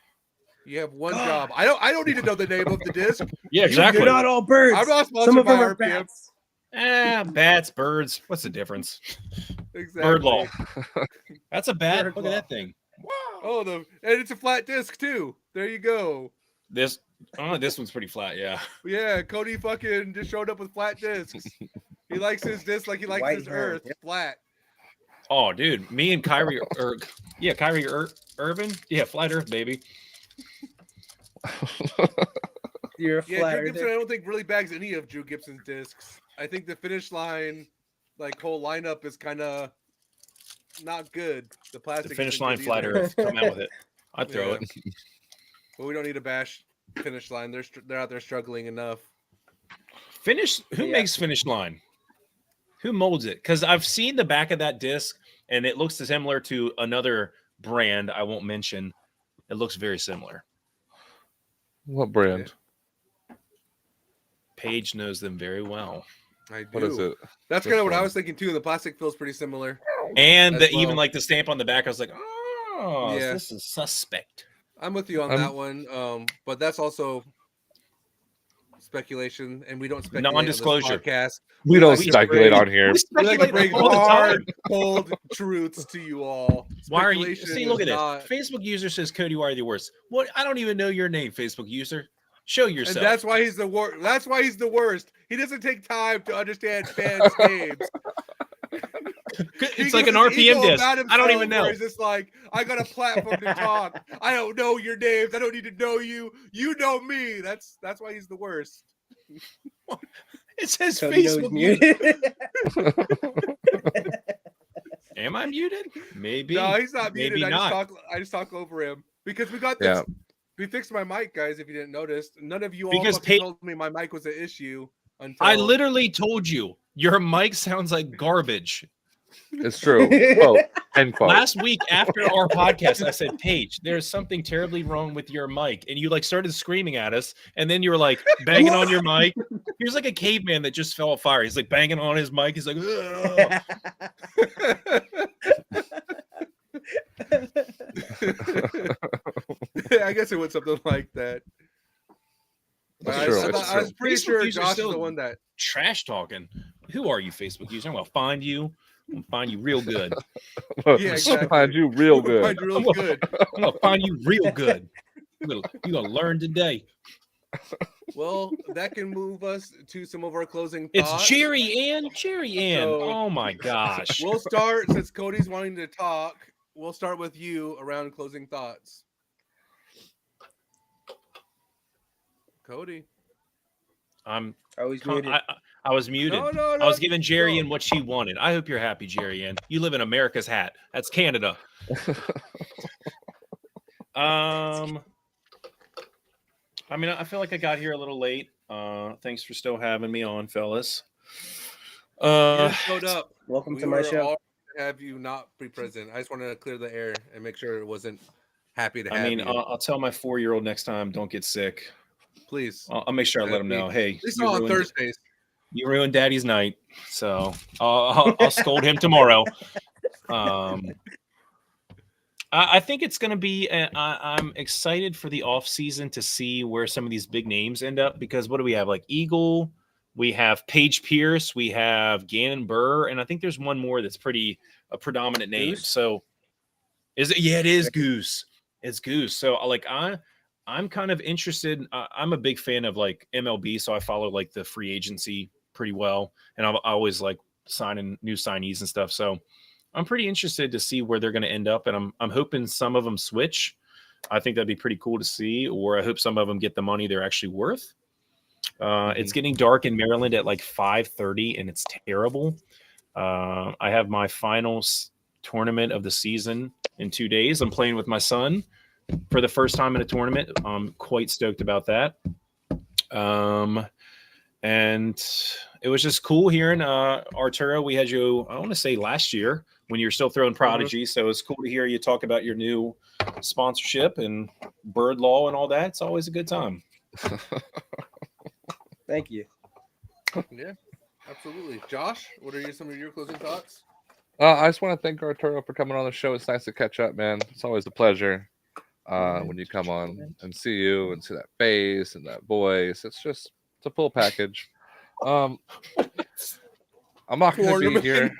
A: You have one
B: God.
A: job. I don't need to know the name of the disc.
D: Yeah,
A: You
D: exactly.
B: They're not all birds.
A: I'm not
B: Some
A: sponsored
B: of them
A: by
B: are
A: RPM.
B: bats.
D: Bats, birds. What's the difference?
A: Exactly.
D: Bird law. That's a bat.
B: Bird
D: Look
B: law.
D: at that thing.
A: Oh, and it's a flat disc too. There you go.
D: This one's pretty flat. Yeah.
A: Yeah, Cody fucking just showed up with flat discs. He likes his disc like he likes
B: White
A: his
B: hair,
A: Earth
B: yep.
A: flat.
D: Oh, dude, me and Kyrie Irvin. Yeah, flat Earth, baby.
B: You're a
A: Yeah,
B: flat
A: Drew
B: earther.
A: Gibson, I don't think really bags any of Drew Gibson's discs. I think the finish line, like whole lineup, is kind of not good. The plastic.
D: The finish
A: isn't
D: line,
A: good
D: flat
A: either.
D: Earth. Come out with it. I'd throw
A: Yeah.
D: it.
A: But we don't need to bash finish line. They're out there struggling enough.
D: Finish. Who
B: Yeah.
D: makes finish line? Who molds it? Because I've seen the back of that disc, and it looks similar to another brand I won't mention. It looks very similar.
C: What brand?
D: Paige knows them very well.
A: I do.
C: What is it?
A: That's
C: Which
A: kind of what I
C: one?
A: was thinking too. The plastic feels pretty similar.
D: And
A: As
D: even
A: well.
D: like the stamp on the back, I was like, oh,
A: Yeah.
D: this is suspect.
A: I'm with you on that one. But that's also speculation, and we don't speculate
D: Non-disclosure.
A: on this podcast.
C: We don't
A: like to
C: speculate
A: bring-
C: on here.
A: We like to bring
D: all the
A: hard,
D: time.
A: cold truths to you all.
D: Why are you?
A: Speculation
D: See, look
A: is
D: at
A: not-
D: this. Facebook user says, Cody, why are you the worst? What? I don't even know your name, Facebook user. Show
A: And
D: yourself.
A: that's why he's the worst. That's why he's the worst. He doesn't take time to understand fans' names.
D: It's like an RPM disc. I don't even know.
A: He's just like, I got a platform to talk. I don't know your names. I don't need to know you. You know me. That's why he's the worst.
D: It says
B: Cody knows
D: Facebook muted.
B: muted.
D: Am I muted? Maybe.
A: No, he's not muted.
D: Maybe
A: I just talk over him because we got this.
C: Yeah.
A: We fixed my mic, guys. If you didn't notice, none of you all
D: Because
A: fucking told me my mic was an issue until
D: I literally told you your mic sounds like garbage.
C: It's true. Quote, end quote.
D: Last week after our podcast, I said, Paige, there's something terribly wrong with your mic. And you like started screaming at us. And then you were like banging on your mic. He was like a caveman that just fell afire. He's like banging on his mic. He's like, ugh.
A: I guess it was something like that.
C: That's
A: I,
C: true,
A: I,
C: it's
A: thought- I was
C: true.
A: pretty
D: Facebook
A: sure
D: users
A: Josh is
D: still-
A: the one that.
D: Trash talking. Who are you, Facebook user? I'm going to find you. I'm going to find you real good.
A: Yeah, exactly.
C: Find you real good.
A: Find you real good.
D: I'm going to find you real good. You're going to learn today.
A: Well, that can move us to some of our closing
D: It's
A: thoughts.
D: Jerry Ann. Jerry Ann.
A: So-
D: Oh my gosh.
A: We'll start since Cody's wanting to talk. We'll start with you around closing thoughts. Cody.
D: I'm
B: I was muted.
D: I was muted.
A: No,
D: I was giving Jerry
A: no.
D: Ann what she wanted. I hope you're happy, Jerry Ann. You live in America's hat. That's Canada. I mean, I feel like I got here a little late. Thanks for still having me on, fellas.
A: You just showed up.
B: Welcome
A: We
B: to my
A: were
B: show.
A: all to have you not be present. I just wanted to clear the air and make sure it wasn't happy to
D: I
A: have
D: mean,
A: you.
D: I'll tell my 4-year-old next time, don't get sick.
A: Please.
D: I'll make sure I let him know. Hey,
A: At least
D: you
A: not on
D: ruined-
A: Thursdays.
D: You ruined Daddy's night, so I'll scold him tomorrow. I think it's going to be. I'm excited for the off season to see where some of these big names end up because what do we have? Like Eagle, we have Paige Pierce, we have Gannon Burr, and I think there's one more that's a predominant name.
B: Goose?
D: So is it? Yeah, it is Goose. It's Goose. So like I'm kind of interested. I'm a big fan of like MLB, so I follow like the free agency pretty well, and I always like signing new signees and stuff. So I'm pretty interested to see where they're going to end up, and I'm hoping some of them switch. I think that'd be pretty cool to see, or I hope some of them get the money they're actually worth. It's getting dark in Maryland at like 5:30, and it's terrible. I have my finals tournament of the season in 2 days. I'm playing with my son for the first time in a tournament. I'm quite stoked about that. And it was just cool hearing Arturo. We had you, I want to say last year when you were still throwing Prodigy. So it's cool to hear you talk about your new sponsorship and bird law and all that. It's always a good time.
B: Thank you.
A: Yeah, absolutely. Josh, what are some of your closing thoughts?
C: I just want to thank Arturo for coming on the show. It's nice to catch up, man. It's always a pleasure. when you come on and see you and see that face and that voice. It's a full package. I'm not going to be here.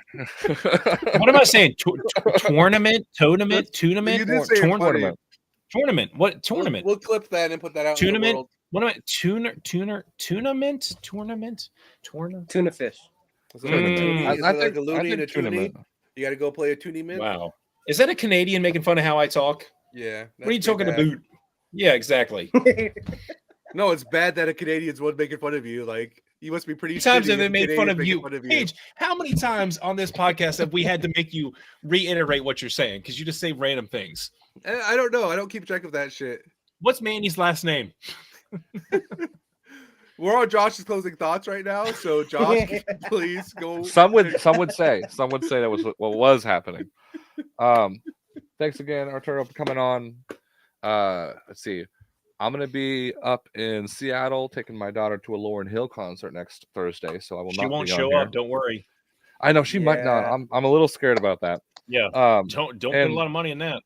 D: What am I saying? Tournament? Tournament?
A: You did say it funny.
D: Tournament? What tournament?
A: We'll clip that and put that out in the
D: Tournament?
A: world.
D: What am I? Tournament?
B: Tuna fish.
A: Is it like a toonie?
C: I
A: Is it like
C: think-
A: a
C: I
A: loony and a
C: think
A: toonie?
C: tournament.
A: You got to go play a toonie mint?
D: Wow. Is that a Canadian making fun of how I talk?
A: Yeah.
D: What are you
A: that's
D: talking
A: pretty bad.
D: about? Yeah, exactly.
A: No, it's bad that a Canadian's one making fun of you. Like, you must be pretty
D: How many times
A: shitty
D: have they
A: if a
D: made fun
A: Canadian's
D: of
A: making
D: you? Paige, how many times on this podcast have we had to make you reiterate what you're saying? Because you just say random things.
A: I don't know. I don't keep track of that shit.
D: What's Manny's last name?
A: We're on Josh's closing thoughts right now. So, Josh, please go.
C: Some would say that was what was happening. Thanks again, Arturo, for coming on. Let's see. I'm gonna be up in Seattle taking my daughter to a Lauryn Hill concert next Thursday, so I will
D: She
C: not
D: won't
C: be on
D: show
C: here.
D: up. Don't worry.
C: I know she might not.
B: Yeah.
C: I'm a little scared about that.
D: Yeah. Don't put a
C: and-
D: lot of money in that.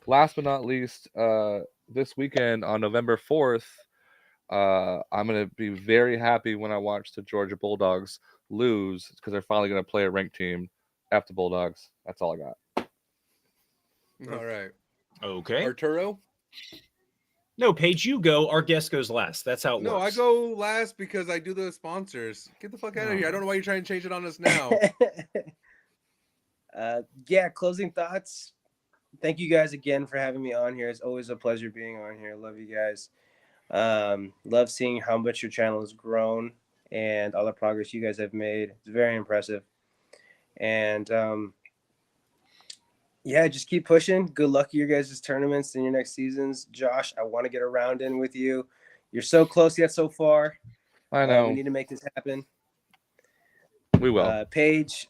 C: Last but not least, this weekend on November 4th, I'm going to be very happy when I watch the Georgia Bulldogs lose because they're finally going to play a ranked team after Bulldogs. That's all I got.
A: All right.
D: Okay.
A: Arturo?
D: No, Paige, you go. Our guest goes last. That's how it
A: No, I
D: works.
A: go last because I do the sponsors. Get the fuck out of here. I don't know why you're trying to change it on us now.
B: Yeah, closing thoughts. Thank you guys again for having me on here. It's always a pleasure being on here. Love you guys. Love seeing how much your channel has grown and all the progress you guys have made. It's very impressive. And yeah, just keep pushing. Good luck to your guys' tournaments and your next seasons. Josh, I want to get a round in with you. You're so close yet so far.
C: I know.
B: We need to make this happen.
C: We will.
B: Paige,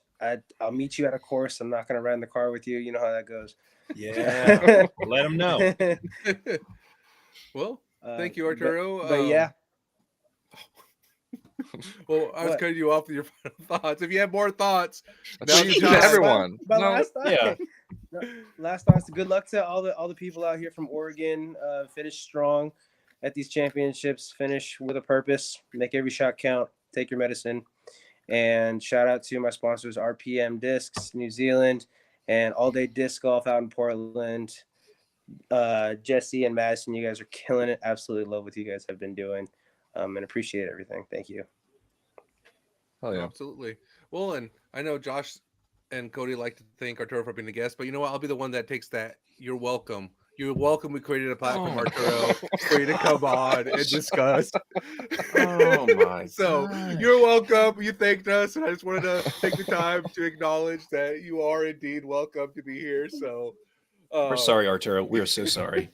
B: I'll meet you at a course. I'm not going to ride in the car with you. You know how that goes.
D: Yeah. Let them know.
A: Well, thank you, Arturo.
B: But yeah.
A: Well, I was
B: What?
A: cutting you off with your final thoughts. If you have more thoughts,
C: That's
A: now
C: what you
A: you
C: do to
A: got-
C: everyone.
B: But
C: No,
B: last thought,
D: Yeah.
B: last thoughts. Good luck to all the people out here from Oregon. Finish strong at these championships. Finish with a purpose. Make every shot count. Take your medicine. And shout out to my sponsors, RPM Discs, New Zealand, and All Day Disc Golf out in Portland. Jesse and Madison, you guys are killing it. Absolutely love what you guys have been doing, and appreciate everything. Thank you.
C: hell yeah.
A: Absolutely. Well, and I know Josh and Cody like to thank Arturo for being a guest, but you know what? I'll be the one that takes that. You're welcome. You're welcome. We created a platform,
D: Oh.
A: Arturo, for you to come on and discuss.
D: Oh my
A: So
D: gosh.
A: you're welcome. You thanked us, and I just wanted to take the time to acknowledge that you are indeed welcome to be here. So
D: We're sorry, Arturo. We're so sorry.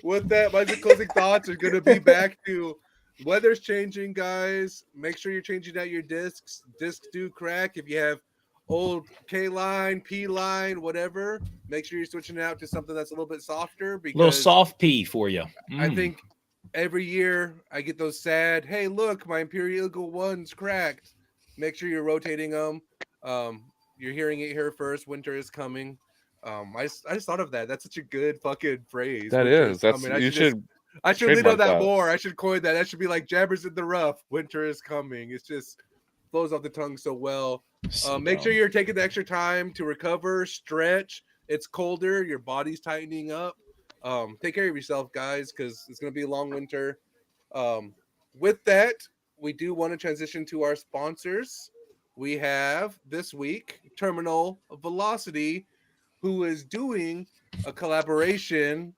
A: With that, my closing thoughts are going to be back to weather's changing, guys. Make sure you're changing out your discs. Discs do crack. If you have old K line, P line, whatever, make sure you're switching it out to something that's a little bit softer. Because
D: Little soft pea for you.
A: I think every year I get those sad, hey, look, my Imperial Eagle 1's cracked. Make sure you're rotating them. You're hearing it here first. Winter is coming. I just thought of that. That's such a good fucking phrase.
C: That
A: Winter
C: is. That's
A: coming.
C: you should.
A: I should lead on
C: trademark
A: that
C: that.
A: more. I should coin that. That should be like Jabbers in the Rough. Winter is coming. It's just flows off the tongue so well. Make sure you're taking the extra time to recover, stretch. It's colder. Your body's tightening up. Take care of yourself, guys, because it's going to be a long winter. With that, we do want to transition to our sponsors. We have this week Terminal Velocity, who is doing a collaboration.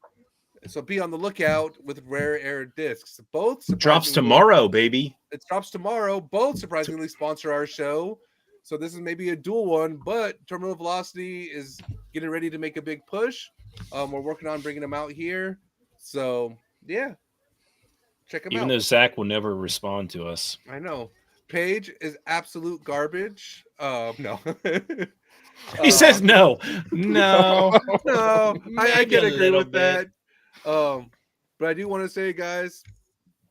A: So be on the lookout with Rare Air Discs. Both
D: drops
A: surprisingly-
D: tomorrow, baby.
A: It drops tomorrow. Both surprisingly sponsor our show. So this is maybe a dual one, but Terminal Velocity is getting ready to make a big push. We're working on bringing them out here. So yeah, check them
D: Even
A: out.
D: though Zach will never respond to us.
A: I know. Paige is absolute garbage. No.
D: He says no. No.
A: No, I
D: Maybe
A: can
D: a
A: agree
D: little
A: with that. But I do want to say, guys,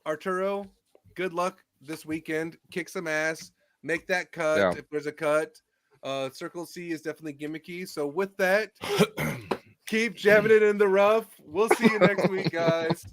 A: Arturo, good luck this weekend. Kick some ass. Make that cut if there's a cut. Circle C is definitely gimmicky. So with that, Keep jamming it in the rough. We'll see you next week, guys.